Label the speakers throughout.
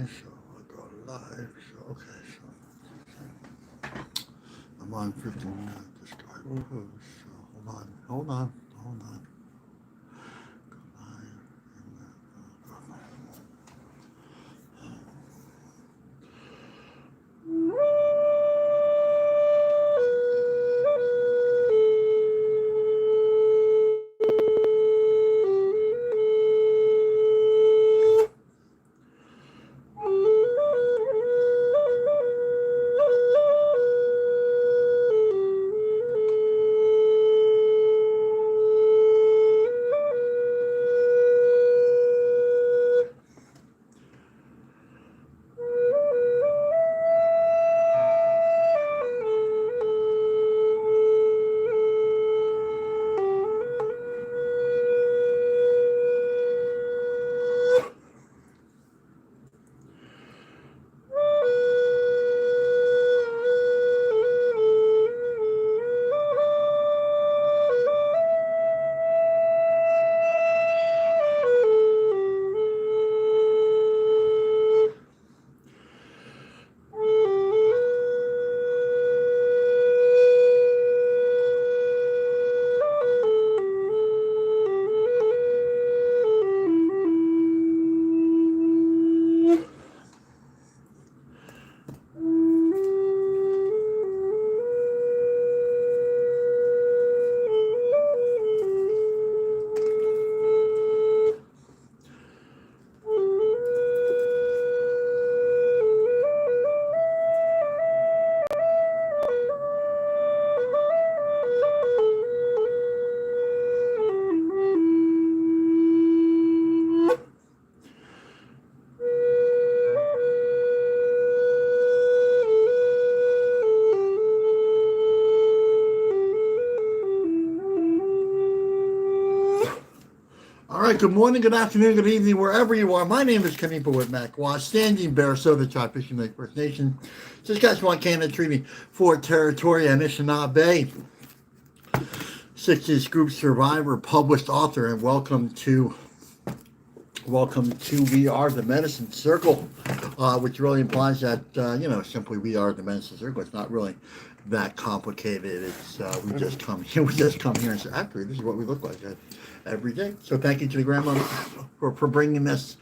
Speaker 1: so I go live. So okay, so I'm on 15 minutes to start post. So hold on. Go live and go live. All right, good morning, good afternoon, good evening, wherever you are. My name is Kanipa with Macwa, Standing Bear, Soda Tribe, Fishing Lake First Nation, Saskatchewan, Canada, Treaty 4 Territory, Anishinaabe, 60s Group Survivor, published author, and welcome to We Are the Medicine Circle, which really implies that, simply we are the medicine circle. It's not really that complicated. It's we just come here, and say, actually, this is what we look like every day. So thank you to the grandmother for bringing this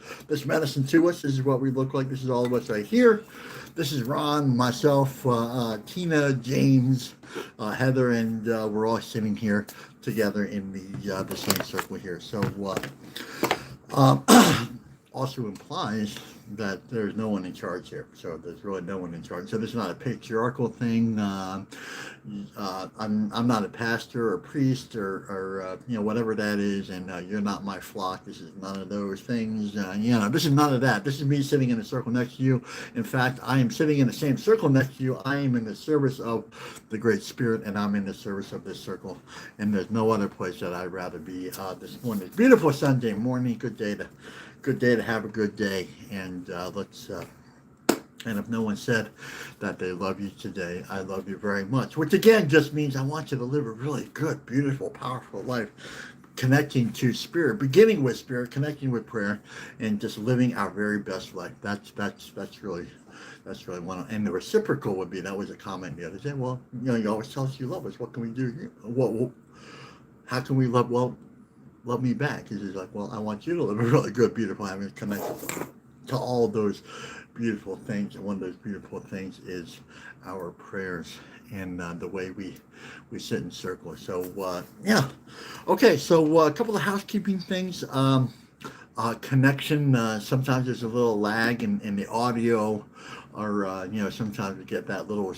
Speaker 1: medicine to us. This is what we look like. This is all of us right here. This is Ron, myself, Tina, James, Heather, and we're all sitting here together in the same circle here. So um, also implies that there's no one in charge here. So there's really no one in charge. So this is not a patriarchal thing. I'm not a pastor or priest or whatever that is, and you're not my flock. This is none of those things. This is none of that. This is me sitting in a circle next to you. In fact, I am sitting in the same circle next to you. I am in the service of the Great Spirit, and I'm in the service of this circle. And there's no other place that I'd rather be this morning. It's beautiful Sunday morning. Good day to have a good day, and and if no one said that they love you today, I love you very much, which again just means I want you to live a really good, beautiful, powerful life, connecting to spirit, beginning with spirit, connecting with prayer, and just living our very best life. That's really one. And the reciprocal would be, that was a comment the other day. Well, you always tell us you love us. What can we do? How can we love? Well, love me back. He's like, well, I want you to live a really good, beautiful, having connected to all of those beautiful things. And one of those beautiful things is our prayers and the way we sit in circles. So, yeah. Okay, so a couple of housekeeping things. Connection. Sometimes there's a little lag in the audio, or sometimes we get that little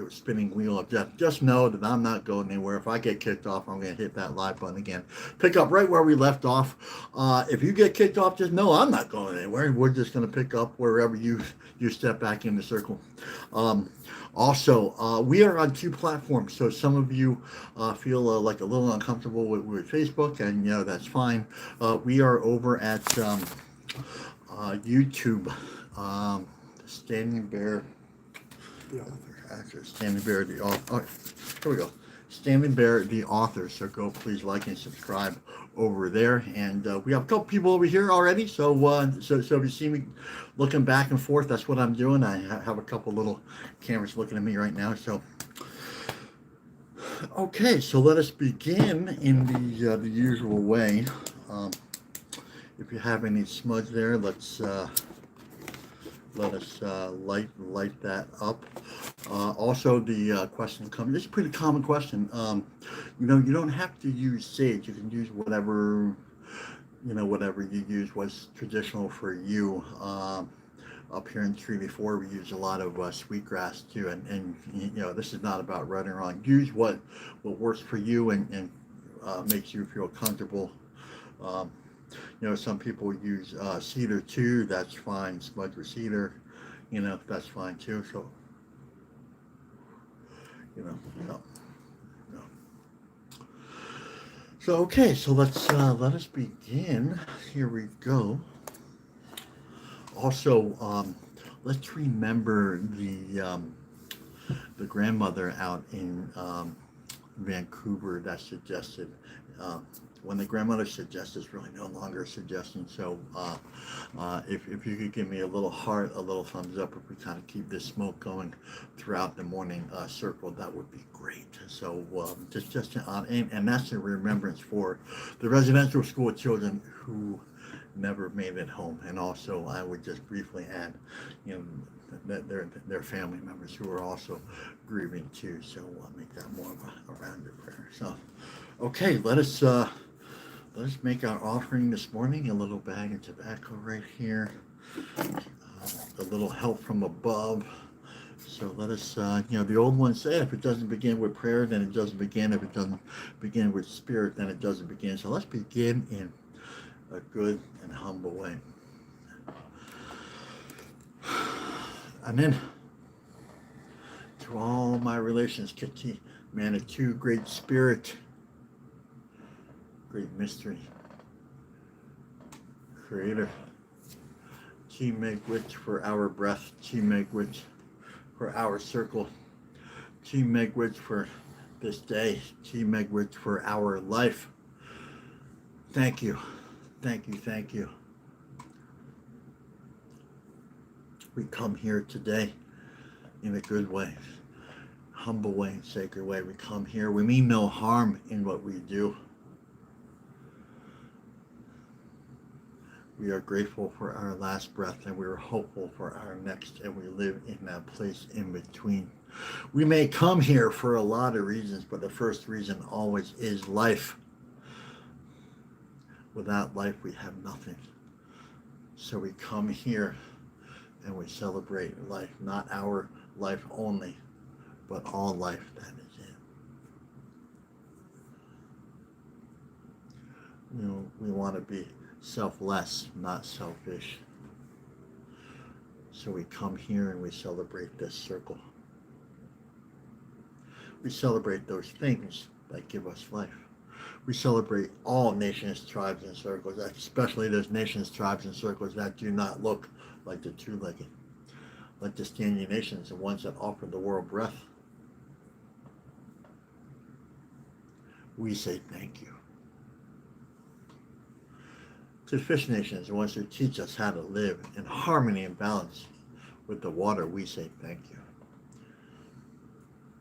Speaker 1: spinning wheel of death. Just know that I'm not going anywhere. If I get kicked off, I'm going to hit that live button again. Pick up right where we left off. If you get kicked off, just know I'm not going anywhere. We're just going to pick up wherever you step back in the circle. Also, we are on 2 platforms, so some of you feel like a little uncomfortable with Facebook, and that's fine. We are over at YouTube, Standing Bear, the author, actor, Standing Bear, the author. Oh, here we go. Stanley Bear, the author. So go please like and subscribe over there. And we have a couple people over here already. So if you see me looking back and forth, that's what I'm doing. I have a couple little cameras looking at me right now. So okay, so let us begin in the usual way. If you have any smudge there, let us light that up. Also, the question comes. This is a pretty common question. You don't have to use sage. You can use whatever whatever you use was traditional for you. Up here in Treaty 4, we use a lot of sweetgrass too, and this is not about right or wrong. Use what works for you and makes you feel comfortable. Some people use cedar too. That's fine. Smudge with cedar, that's fine too. So, no. So okay, so let us begin. Here we go. Also, let's remember the grandmother out in Vancouver that suggested. When the grandmother suggests, it's really no longer a suggestion. So if you could give me a little heart, a little thumbs up, if we kind of keep this smoke going throughout the morning circle, that would be great. So just on, and that's a remembrance for the residential school children who never made it home. And also, I would just briefly add, their family members who are also grieving too. So I'll make that more of a rounded prayer. So, okay, let us make our offering this morning. A little bag of tobacco right here. A little help from above. So let us, the old ones say, if it doesn't begin with prayer, then it doesn't begin. If it doesn't begin with spirit, then it doesn't begin. So let's begin in a good and humble way. And then to all my relations, Kiti, Manitou, Great Spirit, Great Mystery, Creator, Chi Megwich for our breath, Chi Megwich for our circle, Chi Megwich for this day, Chi Megwich for our life. Thank you. Thank you, thank you. We come here today in a good way, humble way, sacred way. We come here. We mean no harm in what we do. We are grateful for our last breath, and we are hopeful for our next, and we live in that place in between. We may come here for a lot of reasons, but the first reason always is life. Without life, we have nothing. So we come here and we celebrate life, not our life only, but all life that is in. We want to be selfless, not selfish. So we come here and we celebrate this circle. We celebrate those things that give us life. We celebrate all nations, tribes, and circles, especially those nations, tribes, and circles that do not look like the two-legged, like the Standing Nations, the ones that offer the world breath. We say thank you. To the Fish Nations, the ones who teach us how to live in harmony and balance with the water, we say thank you.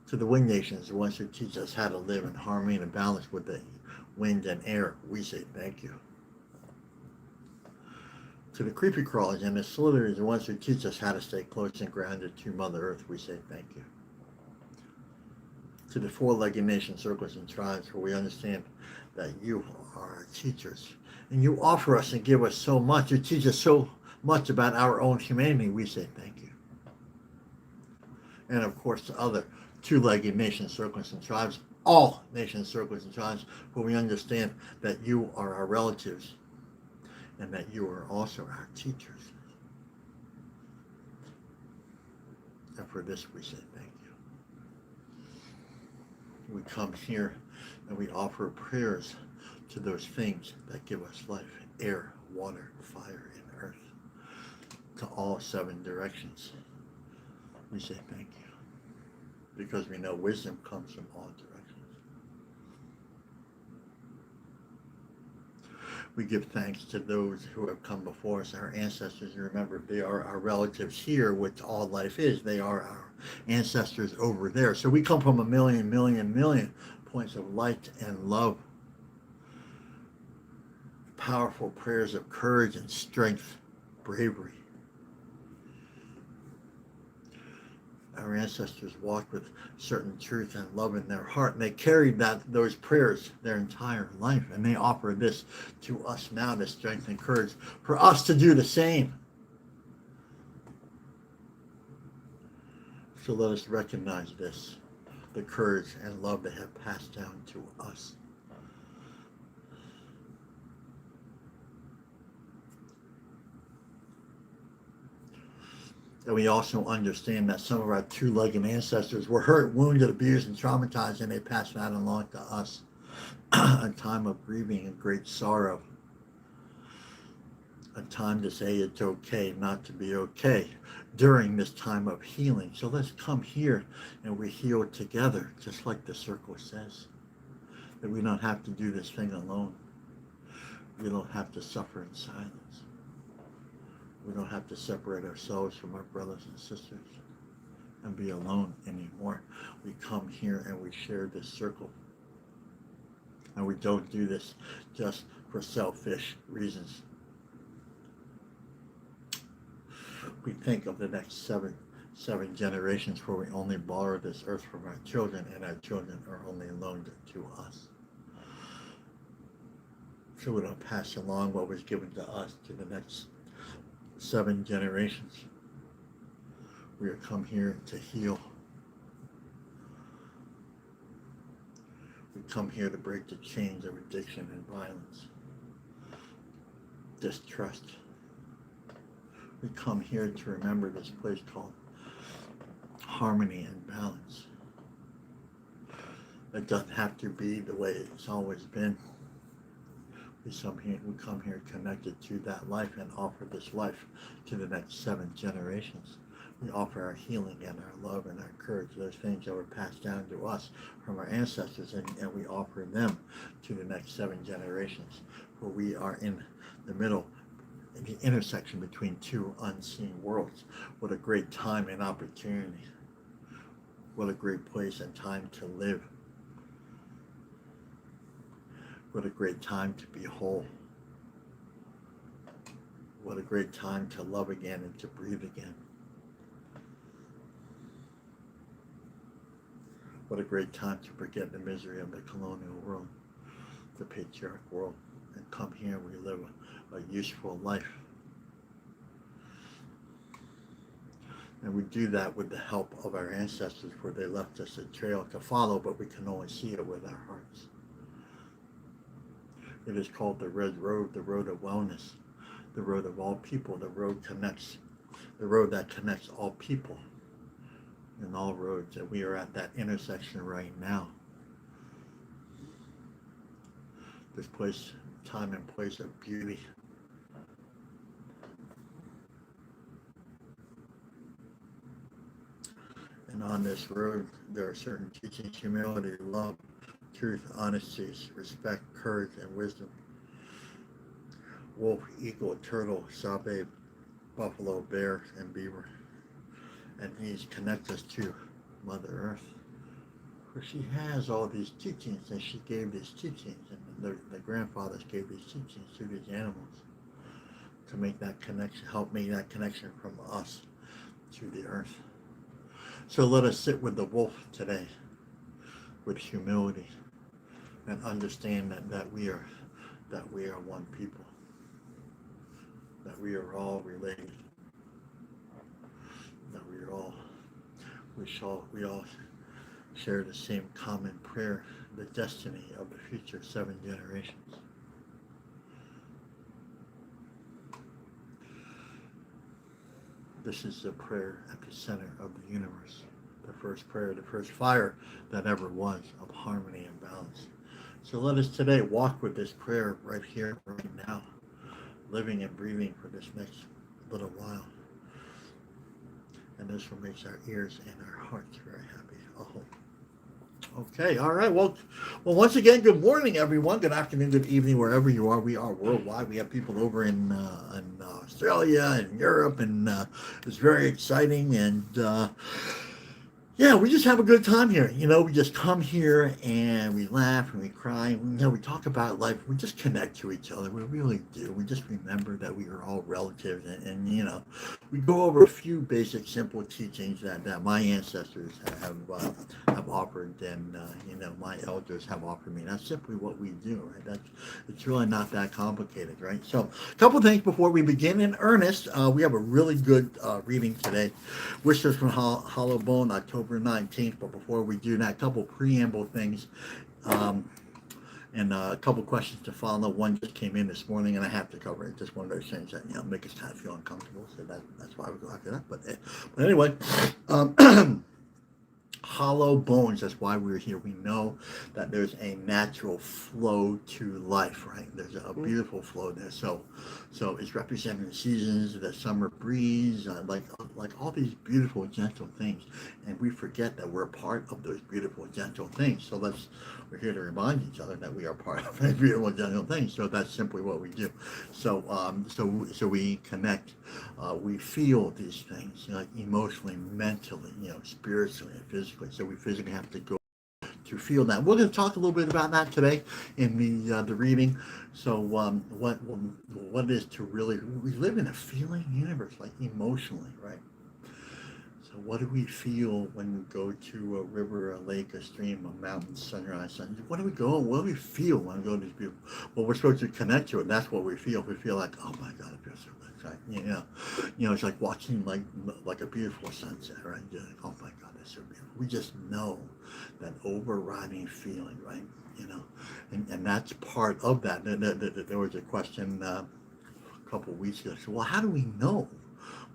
Speaker 1: To the Wind Nations, the ones who teach us how to live in harmony and balance with the wind and air, we say thank you. To the creepy crawlers and the slithers, the ones who teach us how to stay close and grounded to Mother Earth, we say thank you. To the four-legged nation circles and tribes, where we understand that you are our teachers, and you offer us and give us so much. You teach us so much about our own humanity, we say thank you. And of course, to other two-legged nation circles and tribes, all nation circles and tribes, where we understand that you are our relatives and that you are also our teachers. And for this we say thank you. We come here and we offer prayers to those things that give us life: air, water, fire, and earth. To all 7 directions, we say thank you. Because we know wisdom comes from all directions. We give thanks to those who have come before us, our ancestors. Remember, they are our relatives here, which all life is. They are our ancestors over there. So we come from a million points of light and love. Powerful prayers of courage and strength, bravery. Our ancestors walked with certain truth and love in their heart, and they carried those prayers their entire life, and they offer this to us now, the strength and courage for us to do the same. So let us recognize this, the courage and love they have passed down to us. And we also understand that some of our two-legged ancestors were hurt, wounded, abused, and traumatized, and they passed that along to us. A time of grieving and great sorrow. A time to say it's okay not to be okay during this time of healing. So let's come here and we heal together, just like the circle says. That we don't have to do this thing alone. We don't have to suffer in silence. We don't have to separate ourselves from our brothers and sisters and be alone anymore. We come here and we share this circle. And we don't do this just for selfish reasons. We think of the next seven generations where we only borrow this earth from our children, and our children are only loaned to us. So we don't pass along what was given to us to the next 7 generations. We have come here to heal. We come here to break the chains of addiction and violence, distrust. We come here to remember this place called harmony and balance. It doesn't have to be the way it's always been. We come here connected to that life and offer this life to the next 7 generations. We offer our healing and our love and our courage, those things that were passed down to us from our ancestors, and we offer them to the next 7 generations, where we are in the middle, in the intersection between 2 unseen worlds. What a great time and opportunity. What a great place and time to live. What a great time to be whole. What a great time to love again and to breathe again. What a great time to forget the misery of the colonial world, the patriarch world, and come here and we live a useful life. And we do that with the help of our ancestors, where they left us a trail to follow, but we can only see it with our hearts. It is called the Red Road, the road of wellness, the road of all people. The road that connects all people and all roads. And we are at that intersection right now. This place, time and place of beauty. And on this road, there are certain teachings: humility, love, truth, honesty, respect, courage, and wisdom. Wolf, eagle, turtle, sabe, buffalo, bear, and beaver. And these connect us to Mother Earth, where she has all these teachings, and she gave these teachings, and the grandfathers gave these teachings to these animals to make that connection, help make that connection from us to the earth. So let us sit with the wolf today with humility and understand that we are one people, that we are all related, that we all share the same common prayer, the destiny of the future 7 generations. This is the prayer at the center of the universe, the first prayer, the first fire that ever was, of harmony and balance. So let us today walk with this prayer right here, right now, living and breathing for this next little while. And this will make our ears and our hearts very happy. Aho. Okay, all right. Well, once again, good morning, everyone. Good afternoon, good evening, wherever you are. We are worldwide. We have people over in Australia and Europe, and it's very exciting. And yeah, we just have a good time here. We just come here and we laugh and we cry. We talk about life. We just connect to each other. We really do. We just remember that we are all relatives, and we go over a few basic, simple teachings that my ancestors have offered, and my elders have offered me. That's simply what we do, right? It's really not that complicated, right? So, a couple things before we begin in earnest. We have a really good reading today. Wishes from Hollow Bone, October 19th. But before we do that, a couple preamble things. Um, and a couple questions to follow. One just came in this morning, and I have to cover it. Just one of those things that make us kind of feel uncomfortable. So that's why we go after that. But anyway, hollow bones. That's why we're here. We know that there's a natural flow to life, right? There's a beautiful flow there. So it's representing the seasons, the summer breeze, like all these beautiful, gentle things. And we forget that we're part of those beautiful, gentle things. So we're here to remind each other that we are part of those beautiful, gentle things. So that's simply what we do. So we connect. We feel these things, like emotionally, mentally, spiritually, and physically. So we physically have to go to feel that. We're going to talk a little bit about that today in the reading. So what it is to really, we live in a feeling universe, like emotionally, right? So what do we feel when we go to a river, a lake, a stream, a mountain, sunrise, sun? What do we feel when we go to these people? Well, we're supposed to connect to it. That's what we feel. We feel like, oh my God, it feels so good, right? It's like watching like a beautiful sunset, right? You're like, oh my God, that's so beautiful. We just know that overriding feeling, right? And that's part of that. There was a question a couple of weeks ago. So, well, how do we know?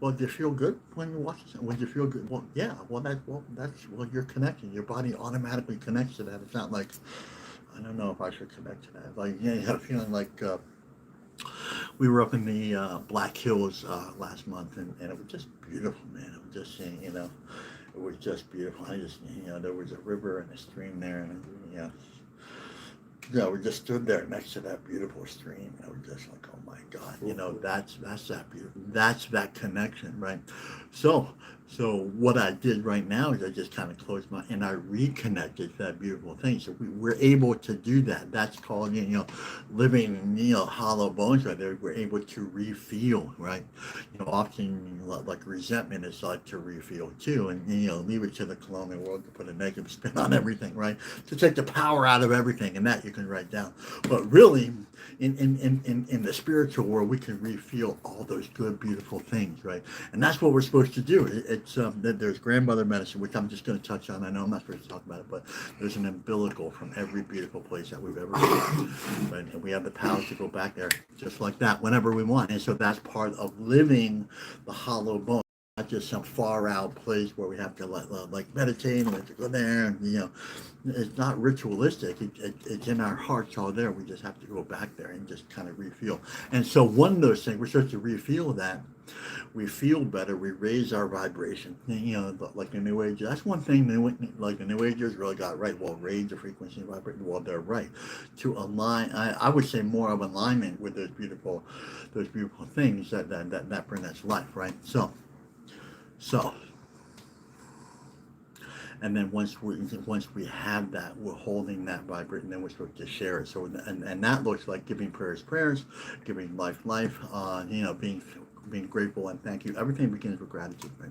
Speaker 1: Well, do you feel good when you watch it? When you feel good? Well, yeah. You're connecting. Your body automatically connects to that. It's not like, I don't know if I should connect to that. Like, you have a feeling like we were up in the Black Hills last month, and it was just beautiful, man. It was just, it was just beautiful. There was a river and a stream there, and we just stood there next to that beautiful stream, and I was just like, oh my God, that's that beautiful, that's that connection, right? So what I did right now is I just kind of closed and I reconnected to that beautiful thing. So we're able to do that. That's called, living, hollow bones right there. We're able to refeel, right? Often like resentment is like to refeel too, and leave it to the colonial world to put a negative spin on everything, right? To take the power out of everything, and that you can write down. But really, in the spiritual world, we can refeel all those good, beautiful things, right? And that's what we're supposed to do. There's grandmother medicine, which I'm just going to touch on. I know I'm not supposed to talk about it, but there's an umbilical from every beautiful place that we've ever been, right? And we have the power to go back there just like that whenever we want. And so that's part of living the hollow bone. Not just some far out place where we have to like meditate and we have to go there, and it's not ritualistic. It's in our hearts all there. We just have to go back there and just kind of refeel. And so one of those things, we're supposed to refeel that. We feel better. We raise our vibration. Like the New Age. That's one thing. Like the New Agers really got right. Well, raise the frequency and vibration. Well, they're right. To align, I would say more of alignment with those beautiful things that bring us life, right? So, and then once we have that, we're holding that vibration, then we're supposed to share it. So, and that looks like giving prayers, giving life, being grateful and thank you. Everything begins with gratitude, right?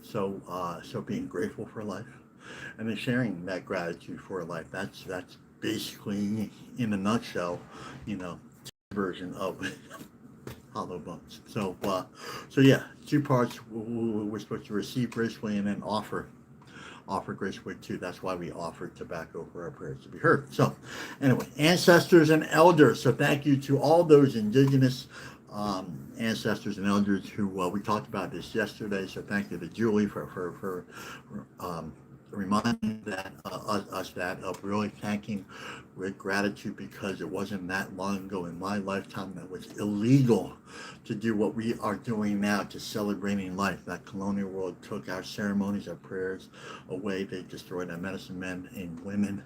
Speaker 1: So being grateful for life, and then sharing that gratitude for life. That's basically, in a nutshell, version of hollow bones. So yeah, two parts. We're supposed to receive gracefully and then offer gracefully too. That's why we offer tobacco for our prayers to be heard. So anyway, ancestors and elders. So thank you to all those indigenous ancestors and elders who we talked about this yesterday. So thank you to Julie for reminding us that, of really thanking with gratitude, because it wasn't that long ago in my lifetime that it was illegal to do what we are doing now, to celebrating life. That colonial world took our ceremonies, our prayers away. They destroyed our medicine men and women.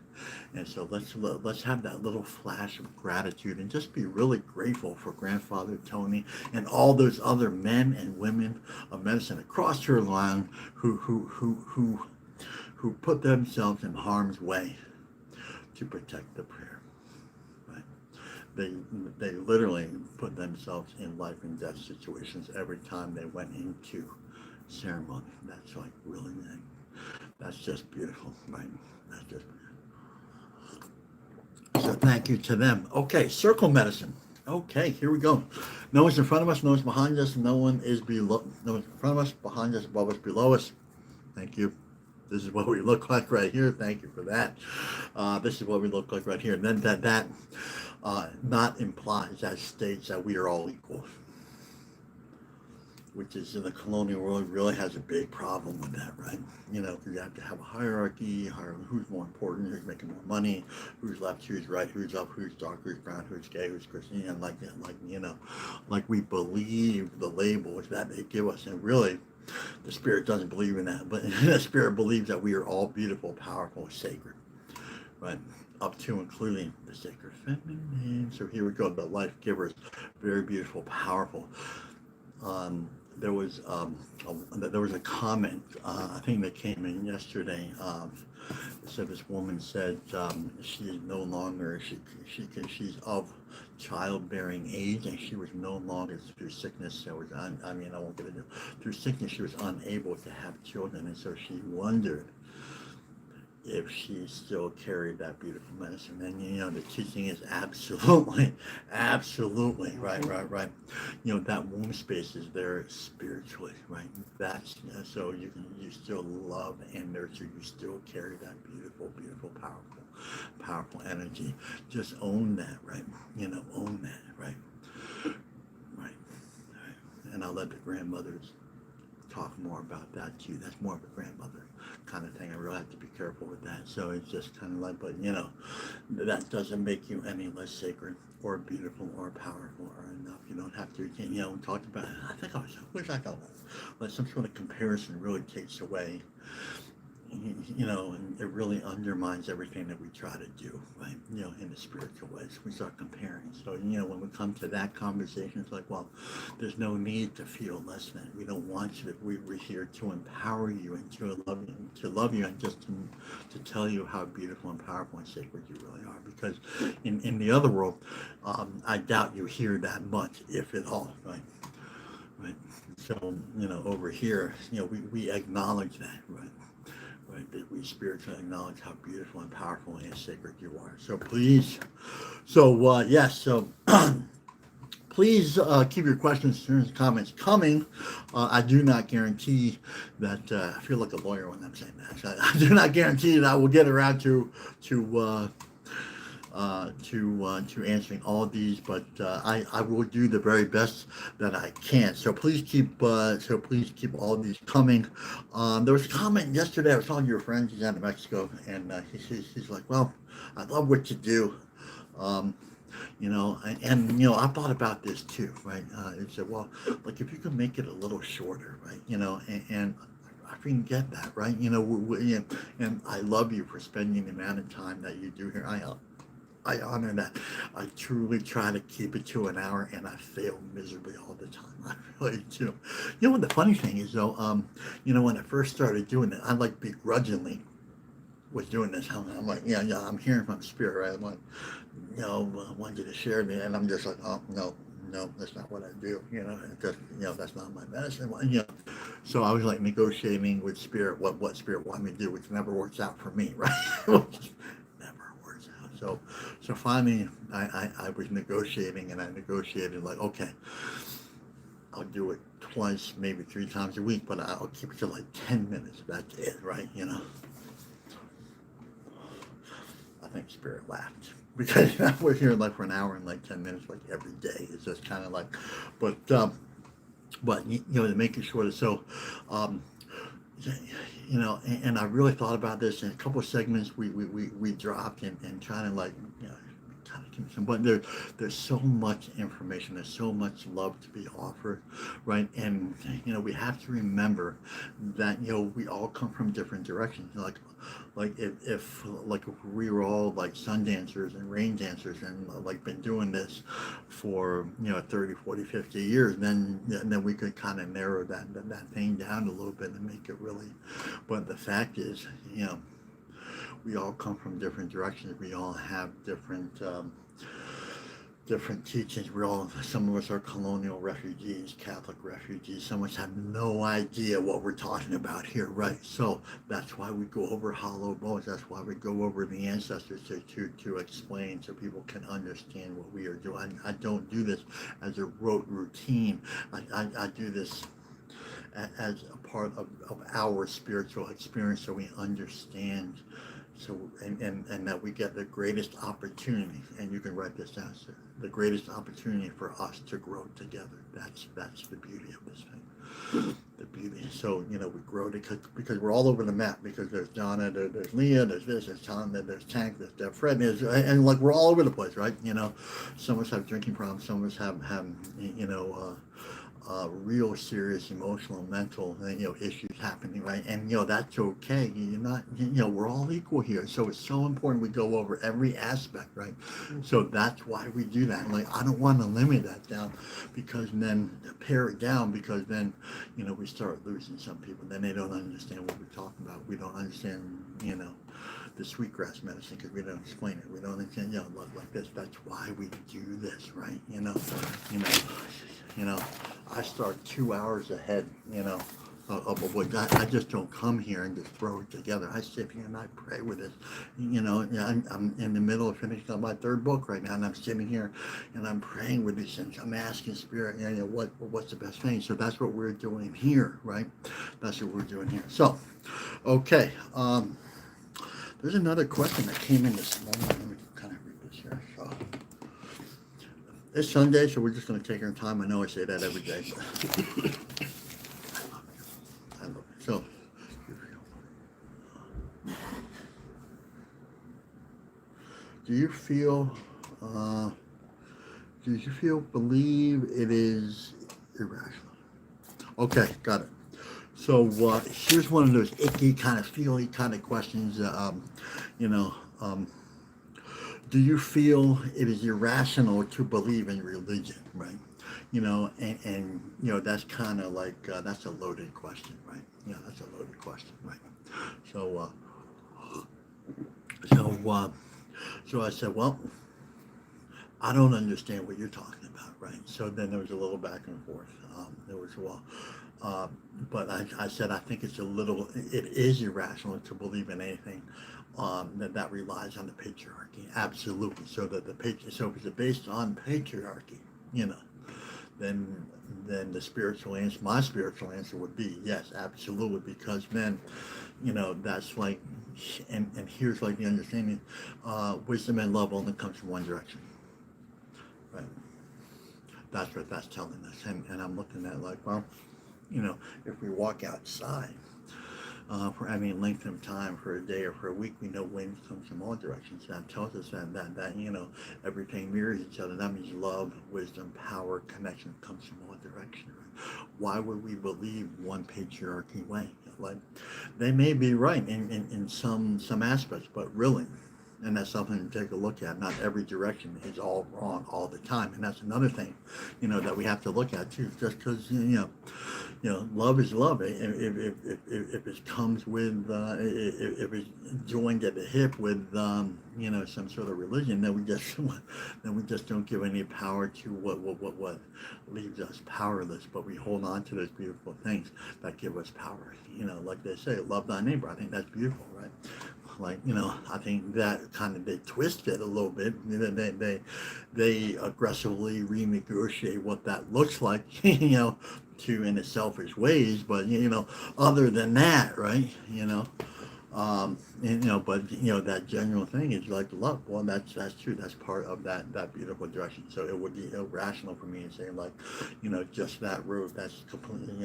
Speaker 1: And so let's have that little flash of gratitude and just be really grateful for Grandfather Tony and all those other men and women of medicine across her line who put themselves in harm's way to protect the prayer. Right? They literally put themselves in life and death situations every time they went into ceremony. That's like really, that's just beautiful, right? That's just beautiful. So thank you to them. Okay, circle medicine. Okay, here we go. No one's in front of us, no one's behind us, no one is below, no one's in front of us, behind us, above us, below us. Thank you. This is what we look like right here. Thank you for that. This is what we look like right here. And then that not implies, that states that we are all equal, which is in the colonial world really has a big problem with that, right? You know, you have to have a hierarchy, who's more important, who's making more money, who's left, who's right, who's up, who's dark, who's brown, who's gay, who's Christian, and like you know, like we believe the labels that they give us, and really the Spirit doesn't believe in that, but the Spirit believes that we are all beautiful, powerful, sacred, right? Up to including the sacred feminine. So here we go, the life givers, very beautiful, powerful. There was a comment, I think that came in yesterday. So this woman said she is no longer, she's of childbearing age, and she was no longer, through sickness, I won't get into it, through sickness she was unable to have children, and so she wondered if she still carried that beautiful medicine. And you know, the teaching is absolutely right. You know, that womb space is there spiritually, right? That's so you still love and nurture, you still carry that beautiful, powerful energy. Just own that, right? You know, own that, right? And I'll let the grandmothers talk more about that too. That's more of a grandmother kind of thing. I really have to be careful with that. So it's just kind of like, but you know, that doesn't make you any less sacred or beautiful or powerful or enough. You don't have to, you know, we talked about, like some sort of comparison really takes away, you know, and it really undermines everything that we try to do, right? You know, in the spiritual ways, we start comparing. So, you know, when we come to that conversation, it's like, well, there's no need to feel less than. We don't want you. We're here to empower you and to love you, and just to tell you how beautiful and powerful and sacred you really are. Because in the other world, I doubt you hear that much, if at all, right? Right. So, you know, over here, you know, we acknowledge that, right? Right, that we spiritually acknowledge how beautiful and powerful and sacred you are. So please, please keep your questions and comments coming. I do not guarantee that, I feel like a lawyer when I'm saying that. So I do not guarantee that I will get around to answering all of these, but I will do the very best that I can. So please keep all of these coming. There was a comment yesterday. I was talking to your friend. He's out of Mexico, and he's like, "Well, I love what you do." You know, and you know, I thought about this too, right? It said, well, like if you could make it a little shorter, right? You know, and I freaking get that, right? You know, and I love you for spending the amount of time that you do here. I honor that. I truly try to keep it to an hour, and I fail miserably all the time. I really do. You know what the funny thing is, though? You know, when I first started doing it, I like begrudgingly was doing this. I'm like, yeah, I'm hearing from Spirit, right? I'm like, you know, I want you to share me, and I'm just like, oh, no, that's not what I do. You know, just, you know, that's not my medicine. You know, so I was like negotiating with Spirit what Spirit wanted me to do, which never works out for me, right? Never works out. So finally, I was negotiating, and I negotiated like, okay, I'll do it twice, maybe 3 times a week, but I'll keep it to like 10 minutes. That's it, right? You know. I think Spirit laughed because we're here like for an hour and like 10 minutes, like every day. It's just kind of like, but you know, to make it shorter. So, you know, and I really thought about this in a couple of segments we dropped and trying to like, you know, kind of condition. But there's so much information. There's so much love to be offered, right? And we have to remember that we all come from different directions. Like if like if we were all like sun dancers and rain dancers and like been doing this for 30, 40, 50 years, then we could kind of narrow that thing down a little bit and make it really. But the fact is, we all come from different directions. We all have different teachings. Some of us are colonial refugees, Catholic refugees. Some of us have no idea what we're talking about here, right? So that's why we go over hollow bones. That's why we go over the ancestors to explain so people can understand what we are doing. I don't do this as a rote routine. I do this as a part of our spiritual experience so we understand. So and that we get the greatest opportunity, and you can write this down, sir, the greatest opportunity for us to grow together. That's the beauty of this thing. The beauty. So we grow because we're all over the map. Because there's Donna, there's Leah, there's this, there's Tom, there's Tank, there's Deb, Fred, and like we're all over the place, right? Some of us have drinking problems, some of us have real serious emotional, mental, issues happening, right? And that's okay. You're not, we're all equal here. So it's so important we go over every aspect, right? So that's why we do that. Like I don't want to limit that down, because then pare it down, because then we start losing some people. Then they don't understand what we're talking about. We don't understand the sweetgrass medicine because we don't explain it. We don't understand like this. That's why we do this, right? I start 2 hours ahead, of what I just don't come here and just throw it together. I sit here and I pray with it. I'm in the middle of finishing up my third book right now, and I'm sitting here and I'm praying with these things. I'm asking Spirit, what's the best thing? So that's what we're doing here, right? That's what we're doing here. So, okay. There's another question that came in this morning. Let me kind of read this here. So, it's Sunday, so we're just going to take our time. I know I say that every day. I love you. So, do you believe it is irrational? Okay, got it. So here's one of those icky kind of feely kind of questions. Do you feel it is irrational to believe in religion, right? And that's kind of like, that's a loaded question, right? That's a loaded question, right? So I said, well, I don't understand what you're talking about, right? So then there was a little back and forth. But I said, I think it is irrational to believe in anything that relies on the patriarchy. Absolutely. So if it's based on patriarchy, then the spiritual answer, my spiritual answer would be yes, absolutely, because then, that's like, and here's like the understanding, wisdom and love only comes from one direction, right? That's what that's telling us, and I'm looking at like, well, if we walk outside for any length of time, for a day or for a week, we know wind comes from all directions. That tells us that everything mirrors each other. That means love, wisdom, power, connection comes from all directions. Why would we believe one patriarchy way? Like, they may be right in some aspects, but really, and that's something to take a look at. Not every direction is all wrong all the time, and that's another thing, that we have to look at too. Just because love is love. If it comes with, if it's joined at the hip with, some sort of religion, then we just don't give any power to what leaves us powerless. But we hold on to those beautiful things that give us power. Like they say, love thy neighbor. I think that's beautiful, right? Like, I think that kind of, they twist it a little bit. They aggressively renegotiate what that looks like, in a selfish ways. But, other than that, right, And, but that general thing is like love. Well, that's true. That's part of that beautiful direction. So it would be irrational for me to say like, just that road. That's completely,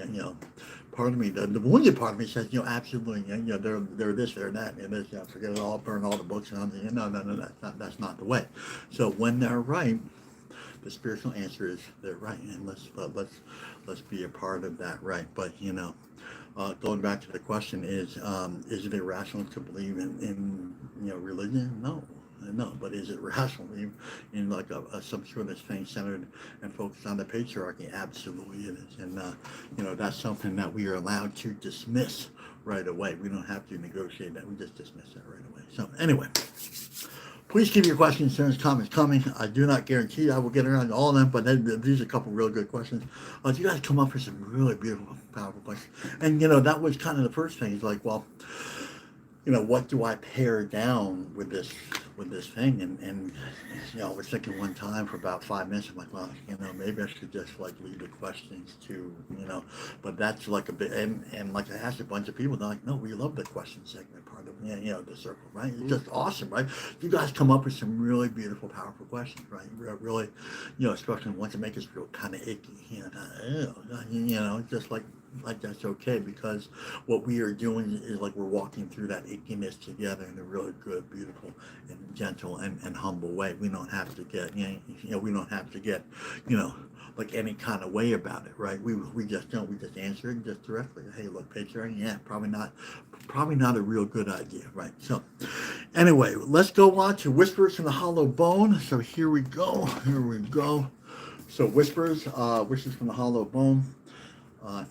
Speaker 1: part of me, the wounded part of me says, absolutely, they're this, they're that, and this, forget it all, burn all the books, and I'm thinking, no, that's not the way. So when they're right, the spiritual answer is they're right, and let's be a part of that right. But going back to the question is it irrational to believe in religion? No. No, but is it rational in like some sort of thing centered and focused on the patriarchy? Absolutely it is, and that's something that we are allowed to dismiss right away. We don't have to negotiate that. We just dismiss that right away. So anyway, please keep your questions, concerns, comments coming. I do not guarantee I will get around to all of them, but these are a couple really good questions. You guys come up with some really beautiful, powerful questions. And, that was kind of the first thing. It's like, well, what do I pare down with this thing? And I was thinking one time for about 5 minutes, I'm like, well, maybe I should just like leave the questions to, but that's like a bit, and like I asked a bunch of people, they're like, no, we love the question segment part of, the circle, right? It's just awesome, right? You guys come up with some really beautiful, powerful questions, right? Really, especially ones that make us feel kind of icky, just like that's okay, because what we are doing is like we're walking through that ickiness together in a really good, beautiful, and gentle and humble way. We don't have to get we don't have to get like any kind of way about it, right? We just don't. We just answer it just directly. Hey, look, patriarchy, yeah, probably not a real good idea, right? So anyway, let's go on to Whispers from the Hollow Bone. So here we go. So Whispers from the Hollow Bone.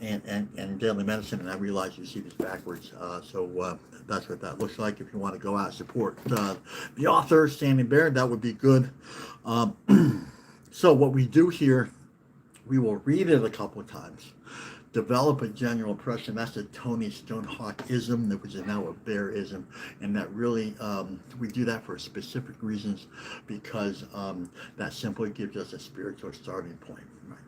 Speaker 1: And daily medicine, and I realize you see this backwards, so that's what that looks like. If you want to go out and support the author, Standing Bear, that would be good. So what we do here, we will read it a couple of times, develop a general impression. That's a Tony Stonehawk-ism, which is now a bear-ism, and that really, we do that for specific reasons, because that simply gives us a spiritual starting point, right?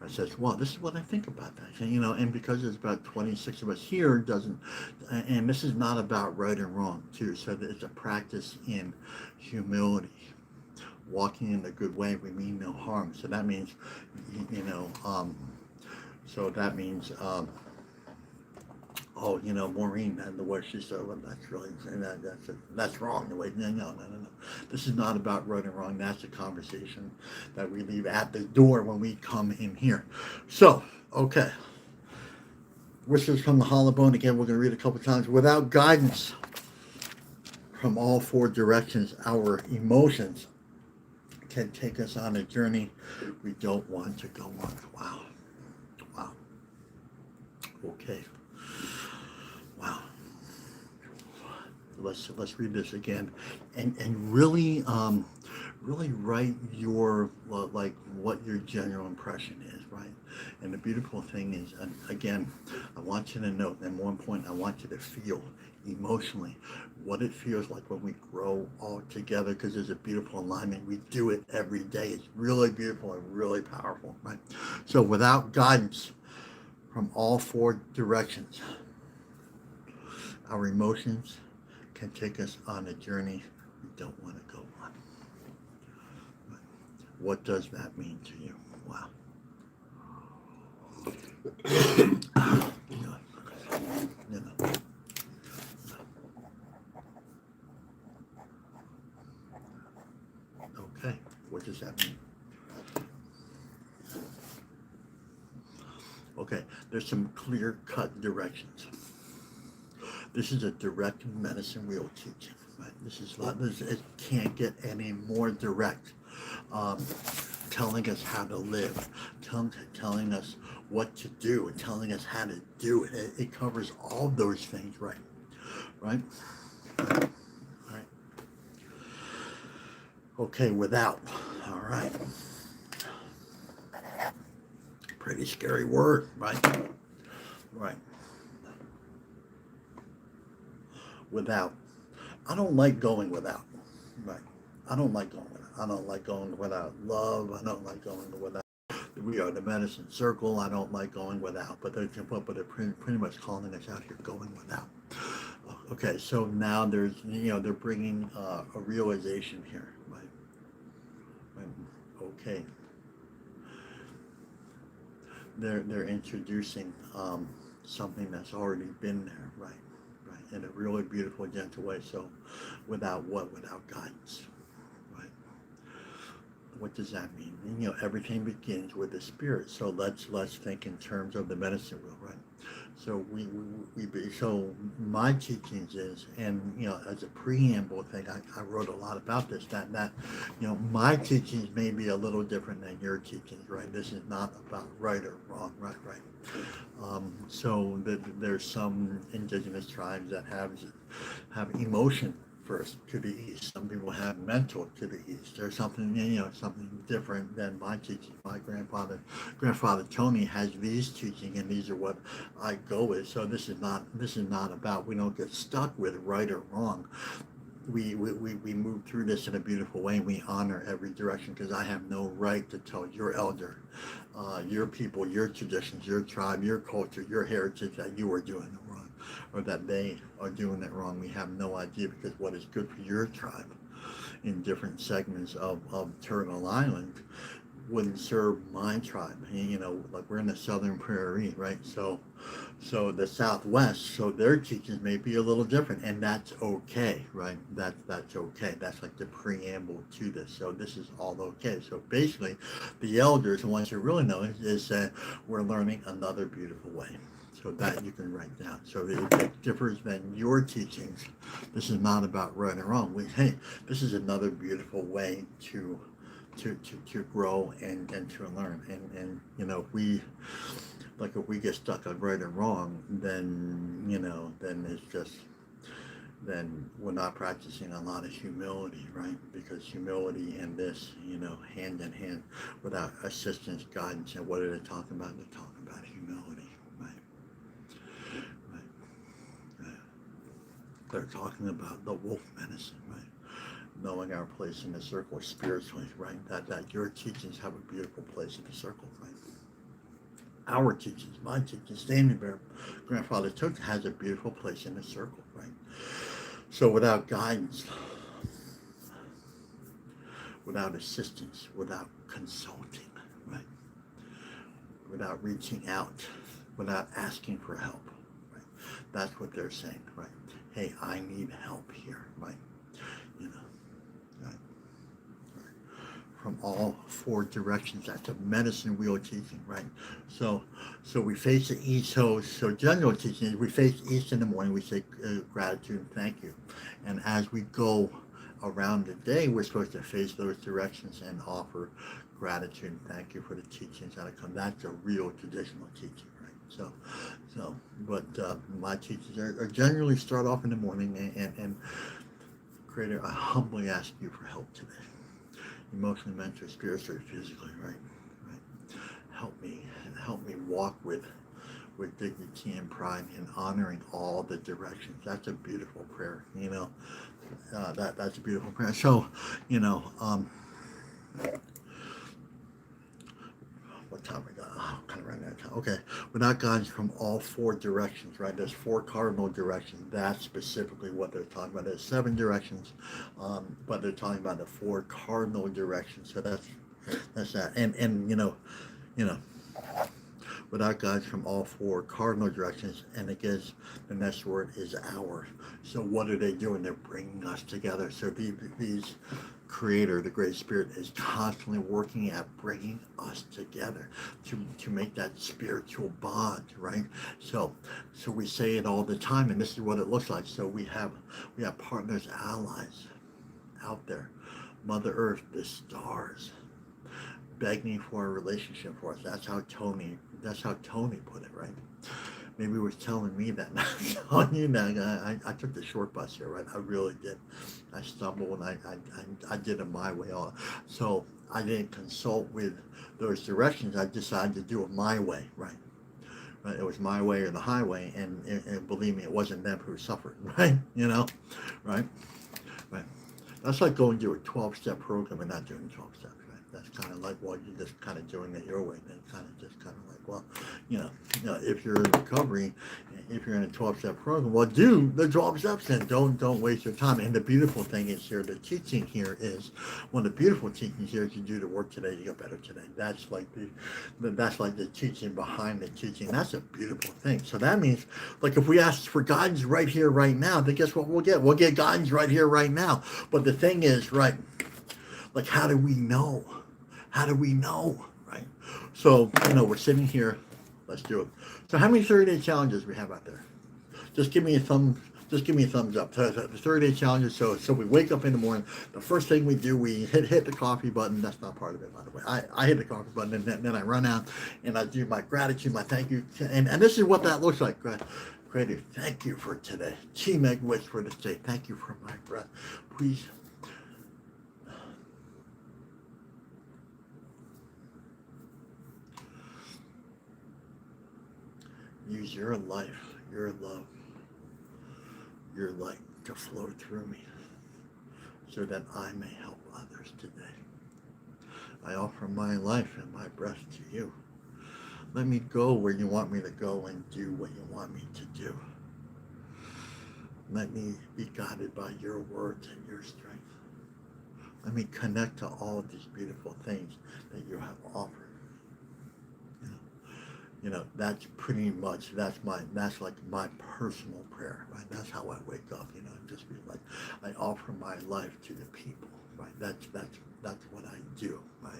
Speaker 1: I says, well, this is what I think about that. And because there's about 26 of us here, and this is not about right and wrong, too. So it's a practice in humility, walking in the good way. We mean no harm. So that means, Maureen and the way she said, well, that's really, that's wrong. The way, no. This is not about right and wrong. That's a conversation that we leave at the door when we come in here. So, okay. Whispers from the Hollow Bone. Again, we're going to read a couple times. Without guidance from all four directions, our emotions can take us on a journey we don't want to go on. Wow. Okay. Wow. Let's read this again, and really write your what your general impression is, right? And the beautiful thing is, again, I want you to know, and more important, I want you to feel emotionally what it feels like when we grow all together, because there's a beautiful alignment. We do it every day. It's really beautiful and really powerful, right? So without guidance from all four directions, our emotions can take us on a journey we don't want to go on. What does that mean to you? Wow. Okay, what does that mean? Okay, there's some clear-cut directions. This is a direct medicine wheel teaching, right? It can't get any more direct. Telling us how to live, telling us what to do, and telling us how to do it. It covers all those things, right? Right? Okay, without. All right. Pretty scary word, right? Right. Without. I don't like going without. Right. I don't like going without. I don't like going without love. I don't like going without. We are the medicine circle. I don't like going without. But they're pretty much calling us out here, going without. Okay, so now there's, they're bringing a realization here, right? Right. Okay, they're introducing something that's already been there, right? Right, in a really beautiful, gentle way. So, without what? Without guidance, right? What does that mean? Everything begins with the spirit. So let's think in terms of the medicine wheel, right? So so my teachings is, and as a preamble thing, I wrote a lot about this. That my teachings may be a little different than your teachings, right? This is not about right or wrong, right. So there's some indigenous tribes that have emotion first to the east. Some people have mental to the east. There's something, something different than my teaching. My grandfather Tony has these teaching, and these are what I go with. So this is not about, we don't get stuck with right or wrong. We move through this in a beautiful way, and we honor every direction, because I have no right to tell your elder, your people, your traditions, your tribe, your culture, your heritage, that you are doing it wrong, or that they are doing it wrong. We have no idea, because what is good for your tribe in different segments of Turtle Island wouldn't serve my tribe. Like we're in the southern prairie, right? So the Southwest, so their teachings may be a little different, and that's okay, right? That's okay. That's like the preamble to this. So this is all okay. So basically, the elders, the ones who really know it, is that we're learning another beautiful way. So that you can write down. So it differs than your teachings. This is not about right or wrong. Hey, this is another beautiful way to grow and to learn. And if we get stuck on right or wrong, then it's just, then we're not practicing a lot of humility, right? Because humility and this, hand in hand, without assistance, guidance. And what are they talking about? They're talking about humility, right? Right. Right. They're talking about the wolf medicine, right? Knowing our place in the circle spiritually, right? That your teachings have a beautiful place in the circle, right? Our teachings, my teachings, Standing Bear, grandfather took, has a beautiful place in the circle, right? So without guidance, without assistance, without consulting, right? Without reaching out, without asking for help, right? That's what they're saying, right? Hey, I need help here, right? You know, right? From all four directions. That's a medicine wheel teaching, right? So we face the east. So general teaching is we face east in the morning. We say gratitude and thank you, and as we go around the day, we're supposed to face those directions and offer gratitude and thank you for the teachings that have come. That's a real traditional teaching, right? But my teachings are generally start off in the morning and Creator, I humbly ask you for help today, emotionally, mentally, spiritually, physically, right? Right. Help me walk with dignity and pride in honoring all the directions. That's a beautiful prayer, that's a beautiful prayer. So, what time we got? Oh, kind of running out of time. Okay, without guidance from all four directions, right? There's four cardinal directions. That's specifically what they're talking about. There's seven directions, but they're talking about the four cardinal directions. So that's that. And without guidance from all four cardinal directions, and it gives, the next word is our. So what are they doing? They're bringing us together. So these Creator, the Great Spirit, is constantly working at bringing us together to make that spiritual bond, right? So we say it all the time, and this is what it looks like. So we have partners, allies out there, Mother Earth, the stars, begging for a relationship for us. That's how Tony put it, right? Maybe he was telling me that, not telling you that. I took the short bus here, right? I really did. I stumbled, and I did it my way. So I didn't consult with those directions. I decided to do it my way, right? Right? It was my way or the highway, and believe me, it wasn't them who suffered, right? Right? Right. That's like going to a 12-step program and not doing 12 steps. That's kind of like, well, you're just kind of doing it your way. Then kind of like, well, if you're in recovery, if you're in a 12-step program, well, do the 12 steps and don't waste your time. And the beautiful thing is here, the teaching here is, one of the beautiful teachings here is you do the work today, you get better today. That's like the teaching behind the teaching. That's a beautiful thing. So that means, like, if we ask for guidance right here, right now, then guess what we'll get? We'll get guidance right here, right now. But the thing is, right, like, how do we know? How do we know, right? So, we're sitting here. Let's do it. So how many 30-day challenges we have out there? Just give me a thumbs up. So the 30-day challenges. So we wake up in the morning. The first thing we do, we hit the coffee button. That's not part of it, by the way. I hit the coffee button, and then I run out and I do my gratitude, my thank you. And this is what that looks like. Gratitude. Thank you for today. T-Meg waits for this day. Thank you for my breath. Please. Use your life, your love, your light to flow through me so that I may help others today. I offer my life and my breath to you. Let me go where you want me to go and do what you want me to do. Let me be guided by your words and your strength. Let me connect to all of these beautiful things that you have offered. That's pretty much, that's like my personal prayer, right? That's how I wake up, just be like, I offer my life to the people, right? That's what I do, right?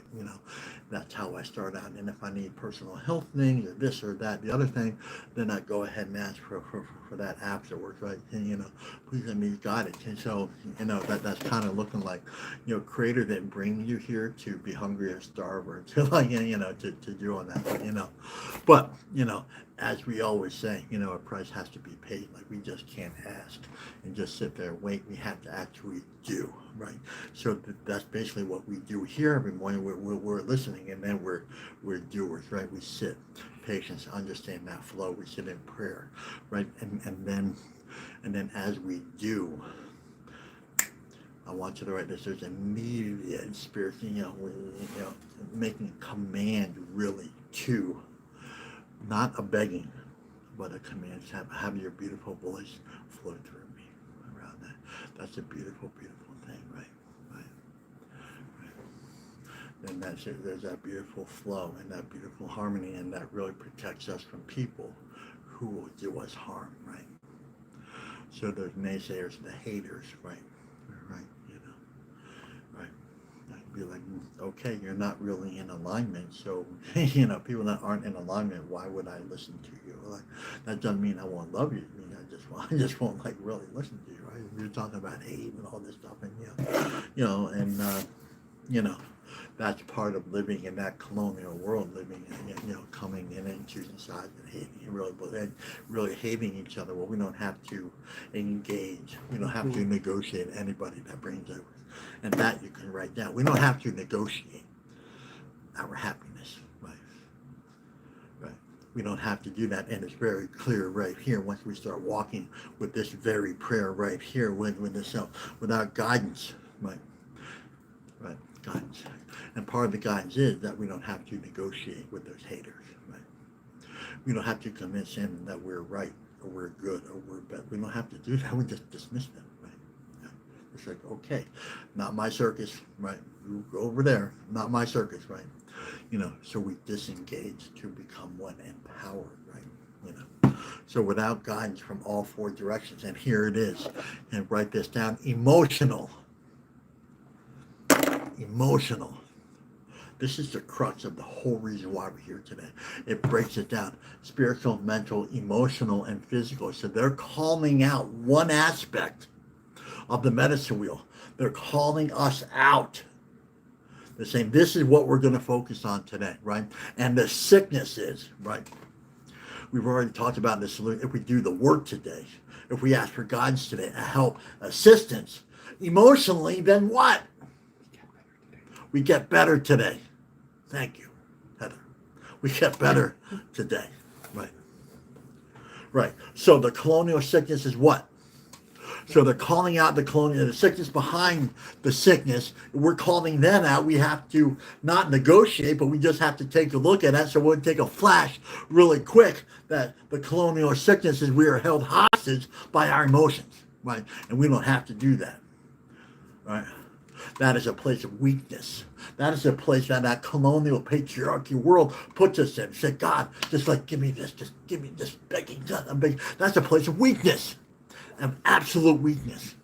Speaker 1: That's how I start out. And if I need personal health things or this or that, the other thing, then I go ahead and ask for that afterwards, right? And, please let me guide it. And so, that's kind of looking like, Creator didn't bring you here to be hungry or starve or to to do all that, but, as we always say, a price has to be paid. Like, we just can't ask and just sit there and wait. We have to actually do, right? So that's basically what we do here every morning. We're listening, and then we're doers, right? We sit, patience, understand that flow. We sit in prayer, right? And then as we do, I want you to write this. There's immediate spirit, making a command really to. Not a begging, but a command to have your beautiful voice flow through me around that. That's a beautiful, beautiful thing, right? Then there's that beautiful flow and that beautiful harmony, and that really protects us from people who will do us harm, right? So there's naysayers, the haters, right? Be like, okay, you're not really in alignment, so people that aren't in alignment, why would I listen to you? Like, that doesn't mean I won't love you. I just won't like really listen to you, right? You're talking about hate and all this stuff, and that's part of living in that colonial world, living coming in and choosing sides and hating, really hating each other. Well, we don't have to engage. We don't have to negotiate anybody that brings over. And that you can write down. We don't have to negotiate our happiness, right? We don't have to do that, and it's very clear right here once we start walking with this very prayer right here, with this without guidance, right? Guidance. And part of the guidance is that we don't have to negotiate with those haters, right? We don't have to convince them that we're right or we're good or we're better. We don't have to do that. We just dismiss them. It's like, okay, not my circus, right? You go over there, not my circus, right? So we disengage to become one, empowered, right? So without guidance from all four directions, and here it is, and write this down, emotional. This is the crux of the whole reason why we're here today. It breaks it down, spiritual, mental, emotional, and physical. So they're calling out one aspect of the medicine wheel. They're calling us out. They're saying, this is what we're going to focus on today, right? And the sickness is, right? We've already talked about this. If we do the work today, if we ask for guidance today, help, assistance, emotionally, then what? We get better today. Thank you, Heather. We get better today, right? So the colonial sickness is what? So they're calling out the sickness behind the sickness. We're calling them out. We have to not negotiate, but we just have to take a look at that. So we'll take a flash really quick that the colonial sickness is we are held hostage by our emotions, right? And we don't have to do that, right? That is a place of weakness. That is a place that colonial patriarchy world puts us in. Say, God, just like give me this, just give me this begging. That's a place of weakness, of absolute weakness,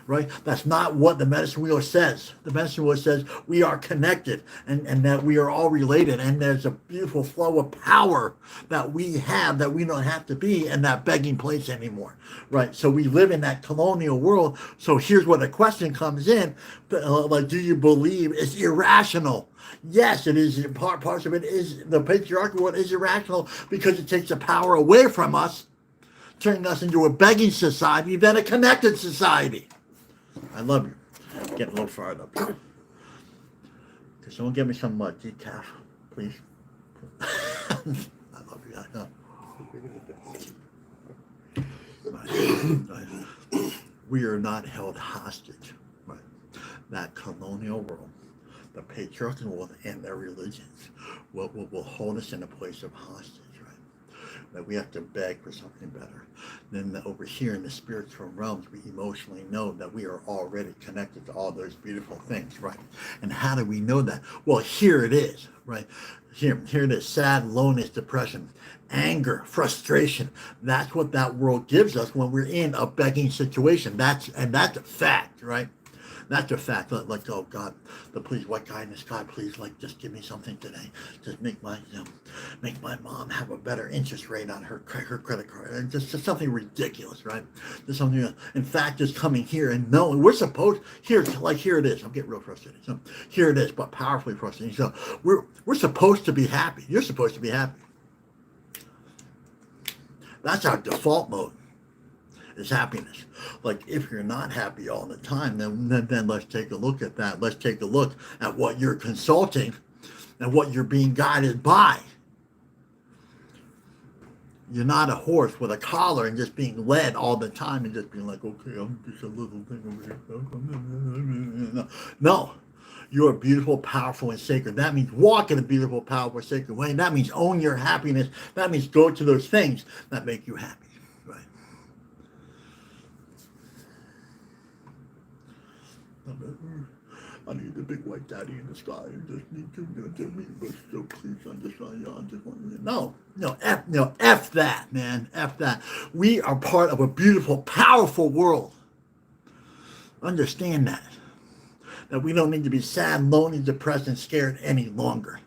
Speaker 1: right? That's not what the medicine wheel says. The medicine wheel says we are connected and that we are all related, and there's a beautiful flow of power that we have that we don't have to be in that begging place anymore, right? So we live in that colonial world. So here's where the question comes in, like, do you believe it's irrational? Yes, it is. Parts of it is, the patriarchal world is irrational because it takes the power away from us, turning us into a begging society than a connected society. I love you. Getting a little fired up here. Can someone get me some decaf, please? I love you. I know. We are not held hostage, right? That colonial world, the patriarchal world, and their religions will hold us in a place of hostage, right? That we have to beg for something better. Then over here in the spiritual realms, we emotionally know that we are already connected to all those beautiful things, right? And how do we know that? Well, here it is, right? Here it is: sad, loneliness, depression, anger, frustration. That's what that world gives us when we're in a begging situation. That's a fact, right? That's a fact. Like, oh God, please, what kindness, God, please, like, just give me something today. Just make my mom have a better interest rate on her credit card. And just something ridiculous, right? Just something. In fact, just coming here and knowing we're supposed here it is. I'm getting real frustrated. So here it is, but powerfully frustrating. So we're supposed to be happy. You're supposed to be happy. That's our default mode. Is happiness. Like, if you're not happy all the time, then let's take a look at that. Let's take a look at what you're consulting and what you're being guided by. You're not a horse with a collar and just being led all the time and just being like, okay, I'm just a little thing over here. No. You're a beautiful, powerful, and sacred. That means walk in a beautiful, powerful, sacred way. And that means own your happiness. That means go to those things that make you happy. Right? I need the big white daddy in the sky. I just need to me, but so please understand. I just want to F that, man. F that. We are part of a beautiful, powerful world. Understand that. That we don't need to be sad, lonely, depressed, and scared any longer.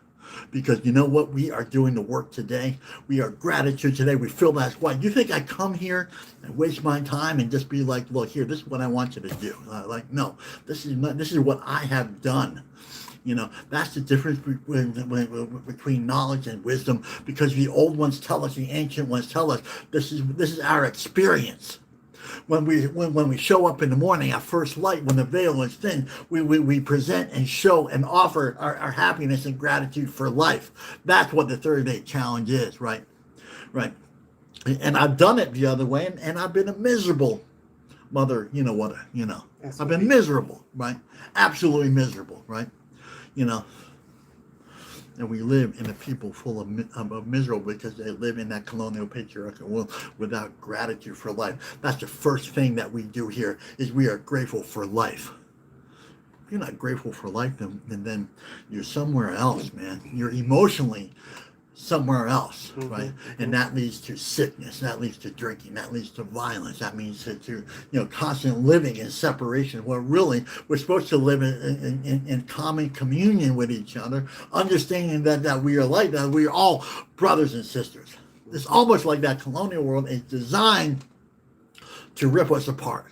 Speaker 1: Because you know what? We are doing the work today. We are gratitude today. We feel that's why. You think I come here and waste my time and just be like, look, here, this is what I want you to do. No, this is what I have done. You know, that's the difference between knowledge and wisdom, because the old ones tell us, the ancient ones tell us, this is our experience. When we show up in the morning at first light, when the veil is thin, we present and show and offer our happiness and gratitude for life. That's what the 30-day challenge is, right? Right. And I've done it the other way, and I've been a miserable mother. I've been miserable, right? Absolutely miserable, right? And we live in a people full of miserable because they live in that colonial patriarchal world without gratitude for life. That's the first thing that we do here, is we are grateful for life. If you're not grateful for life, then you're somewhere else, man. You're emotionally somewhere else, right? And that leads to sickness, that leads to drinking, that leads to violence, that means to constant living in separation, where really we're supposed to live in common communion with each other, understanding that we are like that, we are all brothers and sisters. It's almost like that colonial world is designed to rip us apart,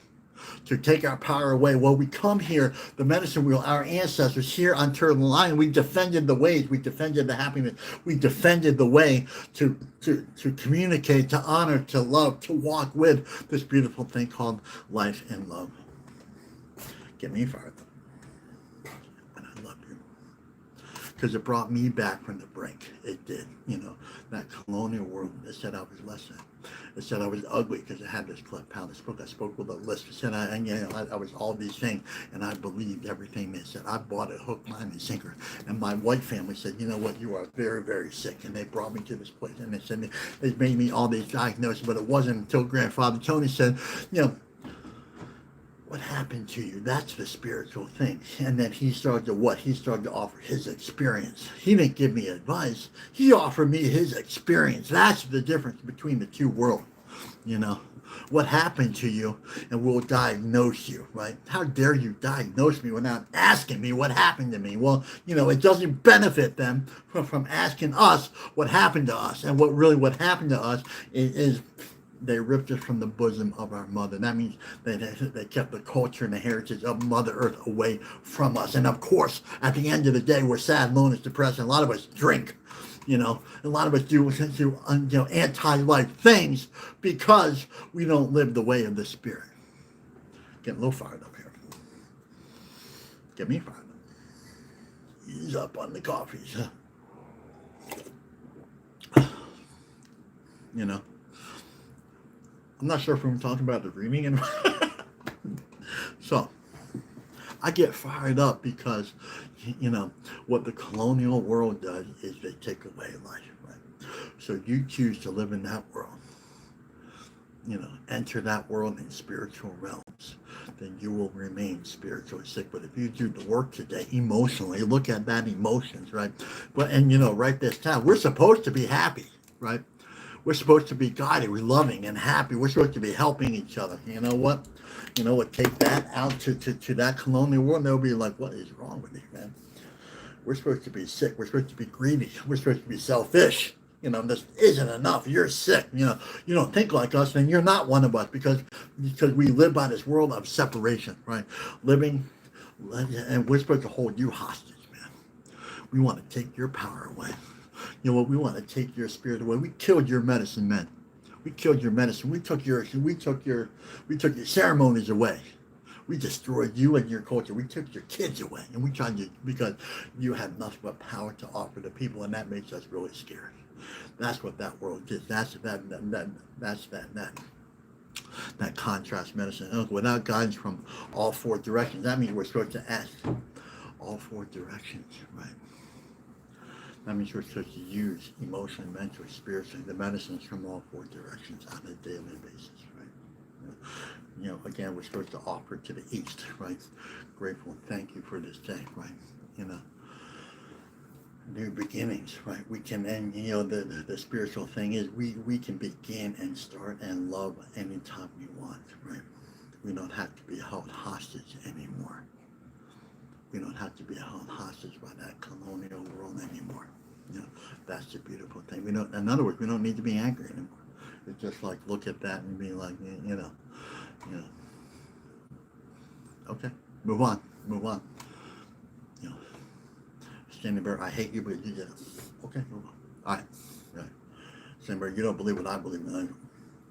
Speaker 1: to take our power away. Well, we come here, the medicine wheel, our ancestors here on Turtle Island, we defended the ways, we defended the happiness, we defended the way to communicate, to honor, to love, to walk with this beautiful thing called life and love. Get me fired up. And I love you. Because it brought me back from the brink. It did. That colonial world that said I was less than. It said I was ugly because I had this cleft palate. I spoke with a lisp. It said I was all these things, and I believed everything they said. I bought it hook, line, and sinker. And my white family said, you know what, you are very, very sick. And they brought me to this place, and they said they made me all these diagnoses, but it wasn't until Grandfather Tony said, you know, what happened to you? That's the spiritual thing. And then he started to what? He started to offer his experience. He didn't give me advice. He offered me his experience. That's the difference between the two worlds. You know, what happened to you, and we'll diagnose you, right? How dare you diagnose me without asking me what happened to me? Well, you know, it doesn't benefit them from asking us what happened to us. And what happened to us is they ripped us from the bosom of our mother. That means they kept the culture and the heritage of Mother Earth away from us. And of course, at the end of the day, we're sad, lonely, depressed, and a lot of us drink. You know, a lot of us do anti-life things because we don't live the way of the Spirit. Getting a little fired up here. Get me fired up. Ease up on the coffees. You know. I'm not sure if we're talking about the reading. And so, I get fired up because, you know, what the colonial world does is they take away life, right? So you choose to live in that world, you know, enter that world in spiritual realms, then you will remain spiritually sick. But if you do the work today emotionally, look at that emotions, right? But, and, you know, write this down. We're supposed to be happy, right? We're supposed to be godly, we're loving and happy. We're supposed to be helping each other. You know what? You know what? Take that out to that colonial world. They'll be like, what is wrong with you, man? We're supposed to be sick. We're supposed to be greedy. We're supposed to be selfish. You know, this isn't enough. You're sick. You know, you don't think like us, then you're not one of us because we live by this world of separation, right? And we're supposed to hold you hostage, man. We want to take your power away. You know what? We want to take your spirit away. We killed your medicine men. We killed your medicine. We took your ceremonies away. We destroyed you and your culture. We took your kids away, and we tried to because you had nothing but power to offer to people, and that makes us really scared. That's what that world is. That's that contrast medicine. Without guidance from all four directions, that means we're supposed to ask all four directions, right? That means we're supposed to use emotionally, mentally, spiritually, the medicines from all four directions on a daily basis, right? You know, again, we're supposed to offer to the East, right? Grateful and thank you for this day, right? You know, new beginnings, right? We can, and you know, the spiritual thing is we can begin and start and love anytime we want, right? We don't have to be held hostage anymore. We don't have to be held hostage by that colonial world anymore. You know, that's the beautiful thing. In other words, we don't need to be angry anymore. It's just like look at that and be like, you know. Okay, move on. You know, standing there, I hate you, but you get it. Okay, move on. All right. Standing there, you don't believe what I believe.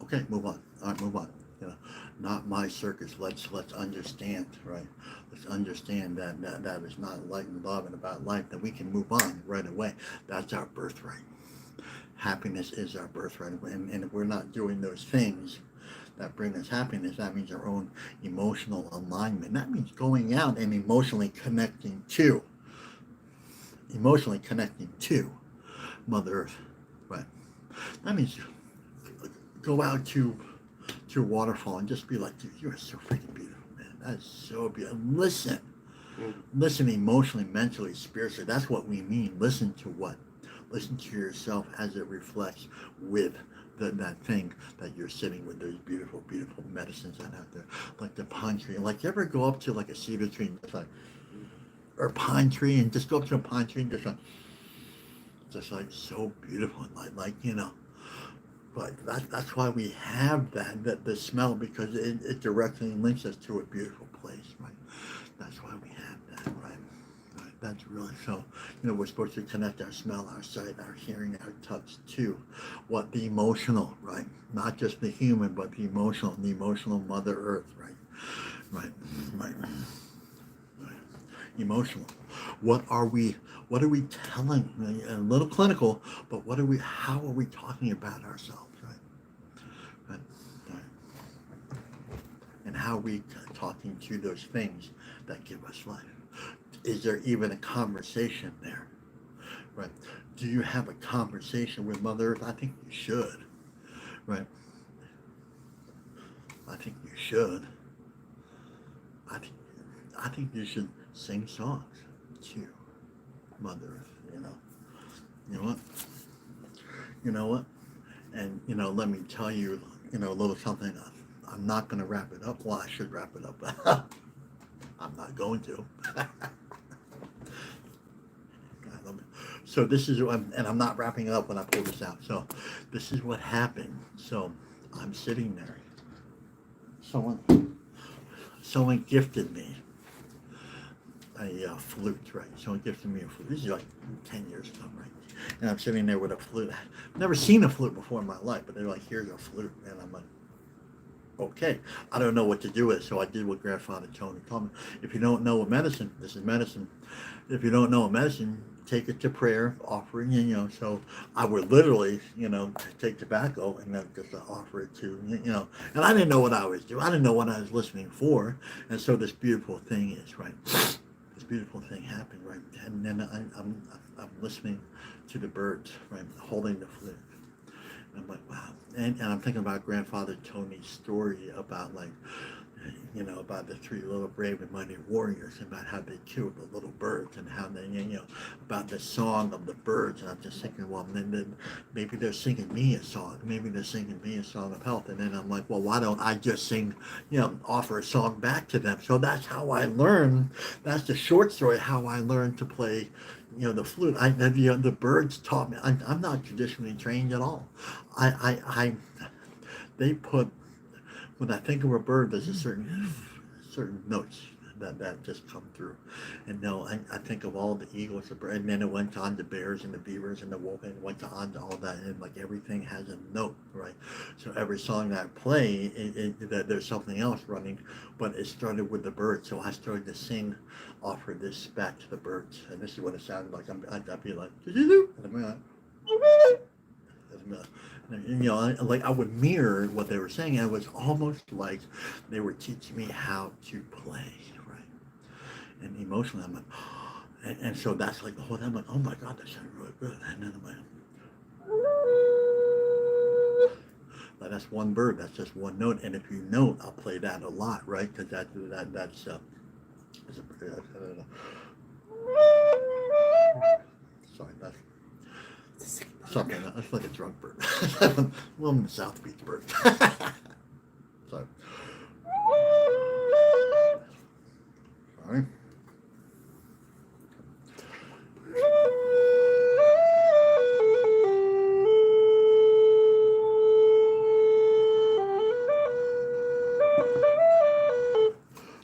Speaker 1: Okay, move on. All right, move on. You know, not my circus. Let's understand, right? Let's understand that is not light and love and about life, that we can move on right away. That's our birthright. Happiness is our birthright. And if we're not doing those things that bring us happiness, that means our own emotional alignment. That means going out and emotionally connecting to Mother Earth, right? That means go out to a waterfall and just be like, dude, you are so freaking beautiful, man. That is so beautiful. Listen emotionally, mentally, spiritually. That's what we mean. Listen to what? Listen to yourself as it reflects with that thing that you're sitting with, those beautiful, beautiful medicines that out there, like the pine tree. Like, you ever go up to like a cedar tree and just like, or a pine tree, and just go up to a pine tree and just like so beautiful, like you know. But that's why we have the smell, because it directly links us to a beautiful place, right? That's why we have that, right? That's really so. You know, we're supposed to connect our smell, our sight, our hearing, our touch to what the emotional, right? Not just the human, but the emotional Mother Earth, right? Emotional. What are we telling? A little clinical, but how are we talking about ourselves, right? Right? Right. And how we talking to those things that give us life. Is there even a conversation there? Right? Do you have a conversation with Mother Earth? I think you should. Right? I think you should. I think I think you should sing songs to Mother Earth. You know what? You know what? And let me tell you, a little something. I'm not going to wrap it up. Well, I should wrap it up. I'm not going to. So this is, and I'm not wrapping it up when I pull this out. So this is what happened. So I'm sitting there. Someone gifted me a flute, right? Someone gifted me a flute. This is like 10 years ago, right? And I'm sitting there with a flute. I've never seen a flute before in my life, but they're like, here's a flute. And I'm like, okay, I don't know what to do with it. So I did what Grandfather Tony told me. If you don't know a medicine, this is medicine. If you don't know a medicine, take it to prayer, offering, so I would literally, take tobacco and then just offer it to, and I didn't know what I was doing. I didn't know what I was listening for. And so this beautiful thing is, right, this beautiful thing happened, right, and then I'm listening to the birds, right, holding the flute. And I'm like, wow. And I'm thinking about Grandfather Tony's story about about the three little brave and mighty warriors, about how they killed the little birds and how they, about the song of the birds. And I'm just thinking, well, then maybe they're singing me a song. Maybe they're singing me a song of health. And then I'm like, well, why don't I just sing, offer a song back to them? So that's how I learned. That's the short story, how I learned to play the flute. The birds taught me. I'm not traditionally trained at all. They put, when I think of a bird, there's a certain notes that just come through. And no, I think of all the eagles, and then it went on the bears and the beavers and the wolf, and it went on to all that, and like everything has a note, right? So every song that I play, there's something else running, but it started with the birds. So I started to sing, offer this back to the birds, and this is what it sounded like. I'd be like, and I would mirror what they were saying, and it was almost like they were teaching me how to play, right? And emotionally, I'm like, and so that's like the whole time. I'm like, oh my God, that sounded really good. And then I'm like, that's one bird. That's just one note. And if you note, I'll play that a lot, right? Because that's sorry, that's something. That's like a drunk bird. Well, I'm the South Beach bird. Sorry. Sorry.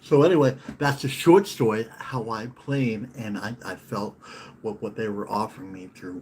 Speaker 1: So anyway, that's a short story, how I played, and I felt what they were offering me through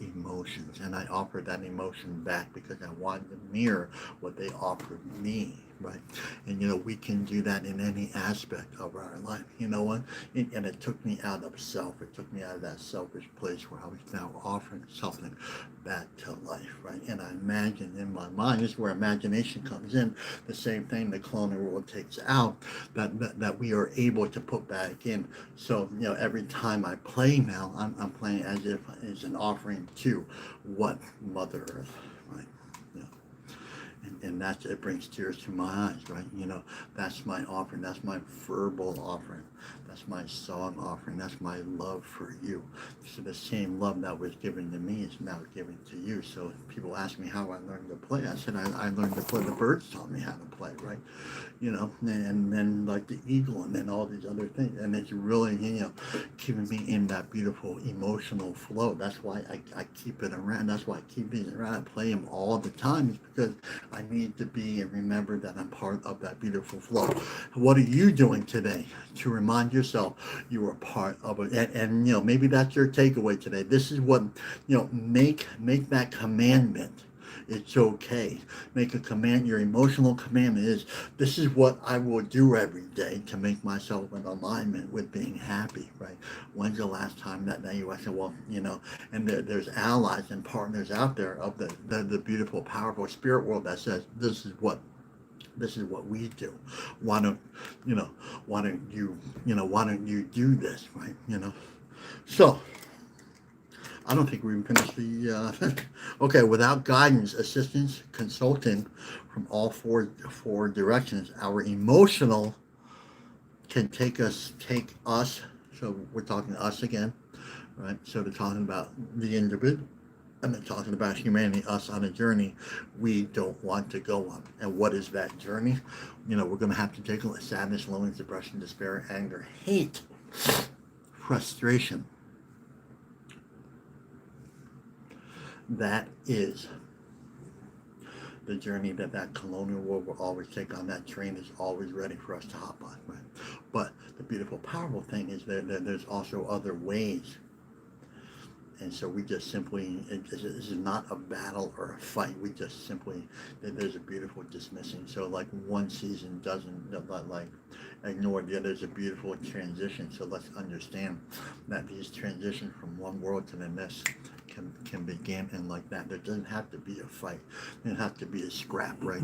Speaker 1: emotions. And I offered that emotion back because I wanted to mirror what they offered me, right? And we can do that in any aspect of our life. You know what? And it took me out of self. It took me out of that selfish place where I was now offering something back to life, right? And I imagine in my mind, this is where imagination comes in, the same thing the cloning world takes out, that we are able to put back in. So, every time I play now, I'm playing as if it's an offering to what Mother Earth, right? And it brings tears to my eyes, right? That's my offering. That's my verbal offering. That's my song offering. That's my love for you. So the same love that was given to me is now given to you. So people ask me how I learned to play. I said I learned to play. The birds taught me how to play, right? And then like the eagle, and then all these other things. And it's really, keeping me in that beautiful emotional flow. That's why I keep it around. That's why I keep these around. I play them all the time, is because I need to be and remember that I'm part of that beautiful flow. What are you doing today to remind yourself you are part of it? And maybe that's your takeaway today. This is what, make that commandment. It's okay. Make a command. Your emotional command is, this is what I will do every day to make myself in alignment with being happy, right? When's the last time that you said, well, and there's allies and partners out there of the beautiful, powerful spirit world that says, this is what we do. Why don't, why don't why don't you do this, right? So, I don't think we even finished the. Okay, without guidance, assistance, consulting from all four directions, our emotional can take us. So we're talking to us again, right? So they're talking about the individual, and they're talking about humanity, us on a journey we don't want to go on. And what is that journey? We're going to have to take a look at sadness, loneliness, depression, despair, anger, hate, frustration. That is the journey that colonial world will always take on. That train is always ready for us to hop on, right? But the beautiful, powerful thing is that there's also other ways. And so we just simply, this is not a battle or a fight. We just simply, there's a beautiful dismissing. So like one season doesn't like ignore the other. There's a beautiful transition. So let's understand that these transitions from one world to the next can begin, and like that. There doesn't have to be a fight. There doesn't have to be a scrap, right?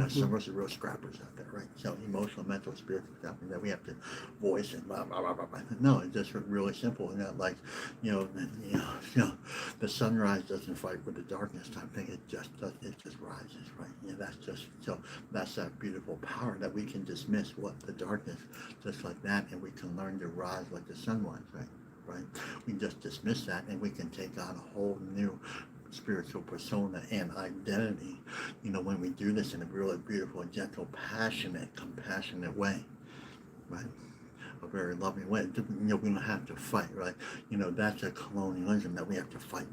Speaker 1: Some of us are real scrappers out there, right? So emotional, mental, spiritual, something that we have to voice and blah, blah, blah, blah, blah. No, it's just really simple. Like, the sunrise doesn't fight with the darkness type thing. It just rises, right? That's that beautiful power that we can dismiss what the darkness, just like that, and we can learn to rise like the sunrise, right? We just dismiss that, and we can take on a whole new spiritual persona and identity, when we do this in a really beautiful, gentle, passionate, compassionate way, right? A very loving way. We don't have to fight, right? That's a colonialism that we have to fight.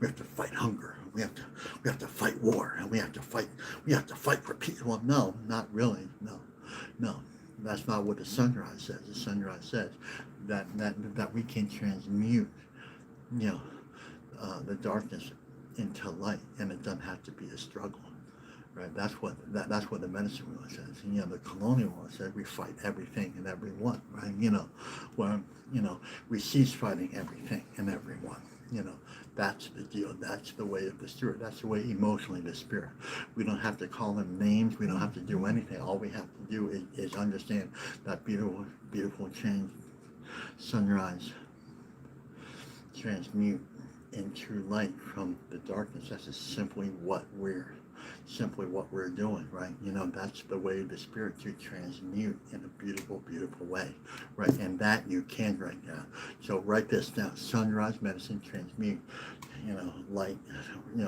Speaker 1: We have to fight hunger. We have to fight war, and we have to fight for peace. Well, no, not really. No. That's not what the sunrise says. The sunrise says that we can transmute, the darkness into light, and it doesn't have to be a struggle, right? That's what the medicine wheel says. The colonial one says we fight everything and everyone, right? We cease fighting everything and everyone. That's the deal. That's the way of the spirit. That's the way emotionally the spirit. We don't have to call them names. We don't have to do anything. All we have to do is understand that beautiful, beautiful change, sunrise, transmute into light from the darkness. That's just simply what we're doing, right? That's the way the spirit to transmute in a beautiful, beautiful way, right? And that you can right now. So write this down: sunrise medicine, transmute, light,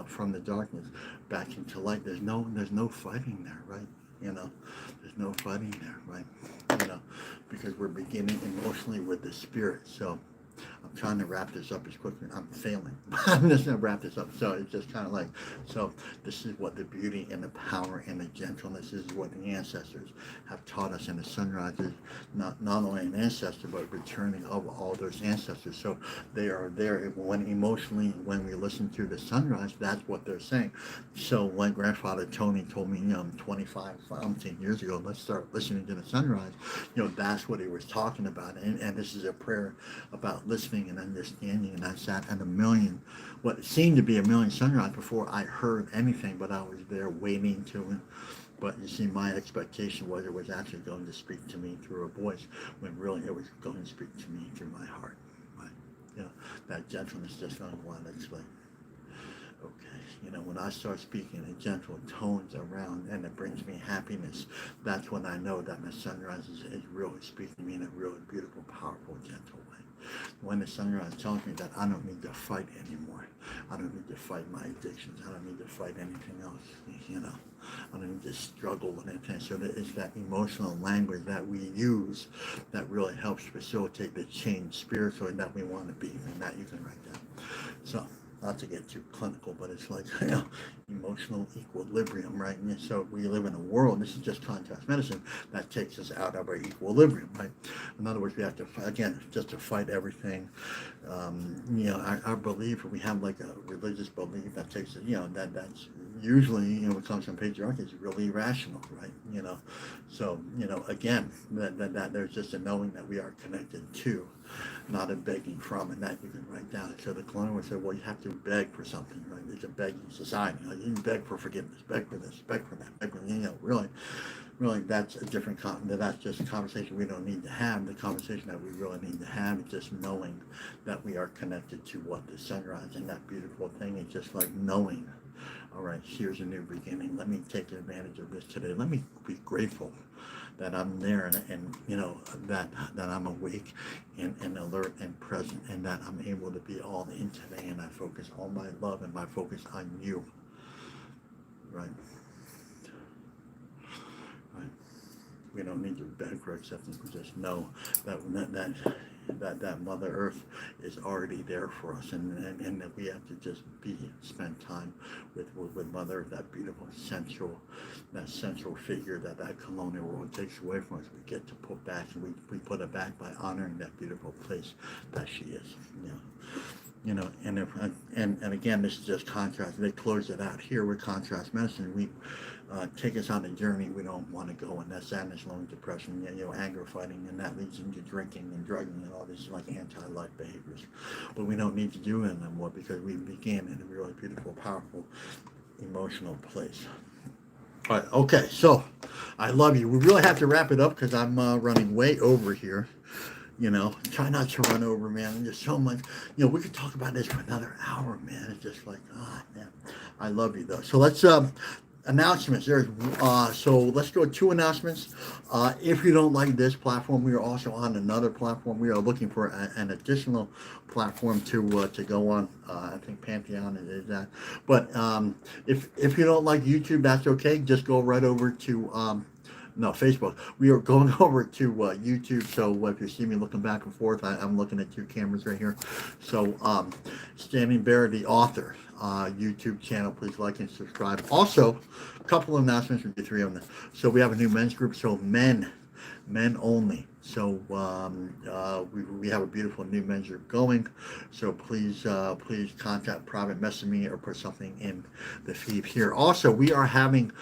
Speaker 1: from the darkness back into light. There's no fighting there, right? There's no fighting there, right? Because we're beginning emotionally with the spirit. So I'm trying to wrap this up as quickly. I'm failing. I'm just going to wrap this up. So it's just kind of like, so this is what the beauty and the power and the gentleness is, what the ancestors have taught us. And the sunrise is not only an ancestor, but returning of all those ancestors. So they are there when emotionally, when we listen to the sunrise, that's what they're saying. So when grandfather Tony told me, 25 something years ago, let's start listening to the sunrise, that's what he was talking about. And this is a prayer about listening and understanding. And I sat at what seemed to be a million sunrise before I heard anything, but I was there waiting to. But you see, my expectation was it was actually going to speak to me through a voice, when really it was going to speak to me through my heart. Right? That gentleness just don't want to explain. Okay, when I start speaking in gentle tones around, and it brings me happiness, that's when I know that my sunrise is really speaking to me in a really beautiful, powerful, gentle way. When the sunrise tells me that I don't need to fight anymore. I don't need to fight my addictions. I don't need to fight anything else. I don't need to struggle with anything. So it's that emotional language that we use that really helps facilitate the change spiritually that we want to be, and that you can write down. So, not to get too clinical, but it's like, emotional equilibrium, right? And so we live in a world, this is just contrast medicine, that takes us out of our equilibrium, right? In other words, we have to, again, just to fight everything. Our belief, we have like a religious belief that takes it, that's usually, what comes from patriarchy is really irrational, right? So, again, that there's just a knowing that we are connected to, not a begging from, and that you can write down. So the colonial would say, well, you have to beg for something, right? It's a begging society. Like, you beg for forgiveness, beg for this, beg for that, beg for, really, that's a different, that's just a conversation we don't need to have. The conversation that we really need to have is just knowing that we are connected to what the sunrise, and that beautiful thing is just like knowing, all right, here's a new beginning. Let me take advantage of this today. Let me be grateful that I'm there, and that I'm awake and alert and present, and that I'm able to be all in today, and I focus all my love and my focus on you, right? Right. We don't need to beg for acceptance. We just know that Mother Earth is already there for us, and that we have to just spend time with Mother Earth, that beautiful central figure that colonial world takes away from us. We get to put back, and we put it back by honoring that beautiful place that she is. And again, this is just contrast. They close it out here with contrast medicine. We take us on a journey we don't want to go, and that's sadness, loneliness, depression, anger, fighting, and that leads into drinking and drugging and all these like anti-life behaviors. But we don't need to do it anymore because we began in a really beautiful, powerful, emotional place. All right, okay, so I love you. We really have to wrap it up because I'm running way over here. Try not to run over, man. There's so much, we could talk about this for another hour, man. It's just like, man, I love you though. So let's, announcements. So let's go 2 announcements. If you don't like this platform, we are also on another platform. We are looking for an additional platform to go on. I think Pantheon is that. But if you don't like YouTube, that's okay. Just go right over to Facebook. We are going over to YouTube. So if you see me looking back and forth, I'm looking at 2 cameras right here. So Standing Bear, the author, YouTube channel, please like and subscribe. Also, a couple of announcements, we do 3 of them. So we have a new men's group. So men only. So we have a beautiful new men's group going. So please contact, private message me, or put something in the feed here. Also, we are having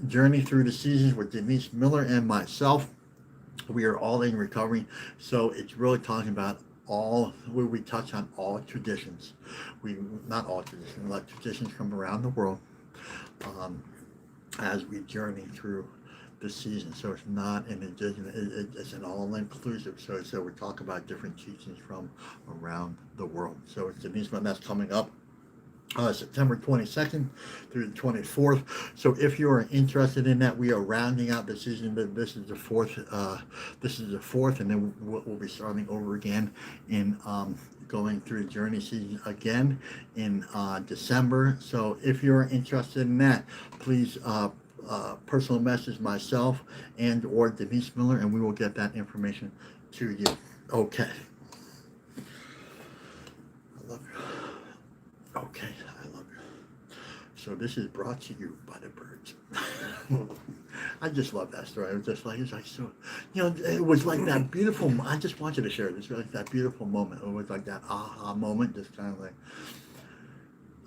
Speaker 1: Journey Through the Seasons with Denise Miller and myself. We are all in recovery. So it's really talking about where we touch on all traditions. Not all traditions, like traditions from around the world, as we journey through the season. So it's not an indigenous, it's an all-inclusive. So we're talking about different teachings from around the world. So it's Denise, that's coming up September 22nd through the 24th. So if you are interested in that, we are rounding out the season. This is the fourth. And then we'll be starting over again in going through the journey season again in December. So if you're interested in that, please personal message myself and or Denise Miller, and we will get that information to you. Okay. I love you. Okay, I love you. So this is brought to you by the birds. I just love that story. It was just like, it's like so, it was like that beautiful, I just wanted to share this, like that beautiful moment. It was like that aha moment, just kind of like,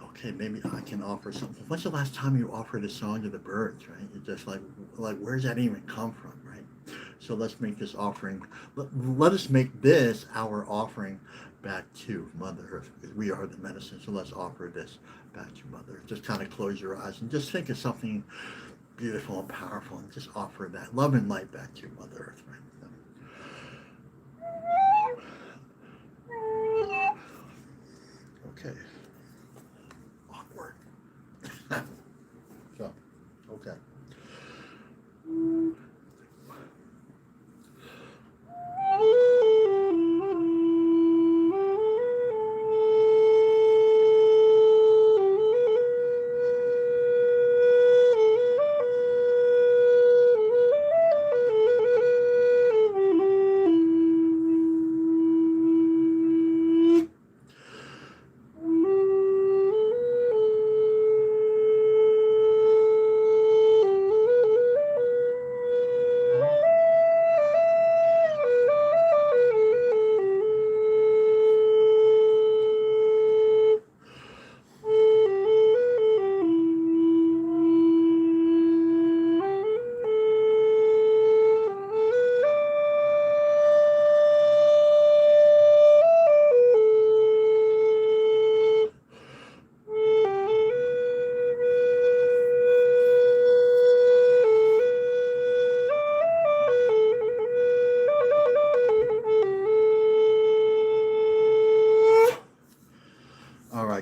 Speaker 1: okay, maybe I can offer something. When's the last time you offered a song to the birds, right? It's just like where's that even come from, right? So let's make this offering, let us make this our offering back to Mother Earth, because we are the medicine. So let's offer this back to Mother Earth. Just kind of close your eyes and just think of something beautiful and powerful, and just offer that love and light back to Mother Earth, right? Okay. Awkward. So, okay.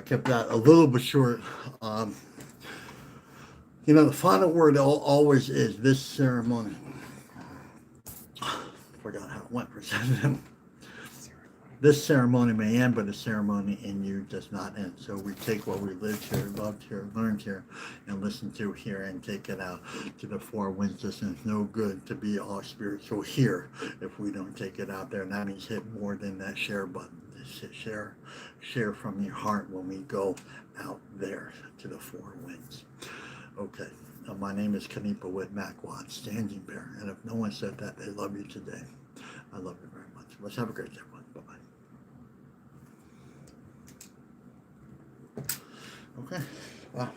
Speaker 1: kept that a little bit short. The final word always is this ceremony. Forgot how it went for a second. This ceremony may end, but the ceremony in you does not end. So we take what we lived here, loved here, learned here, and listened to here, and take it out to the four winds. Listen, it's no good to be all spiritual here if we don't take it out there. And that means hit more than that share button. Just hit share from your heart when we go out there to the four winds. Okay. My name is Kanipa with Macquad, Standing Bear. And if no one said that, they love you today. I love you very much. Let's have a great day, everyone. Bye-bye. Okay. Wow.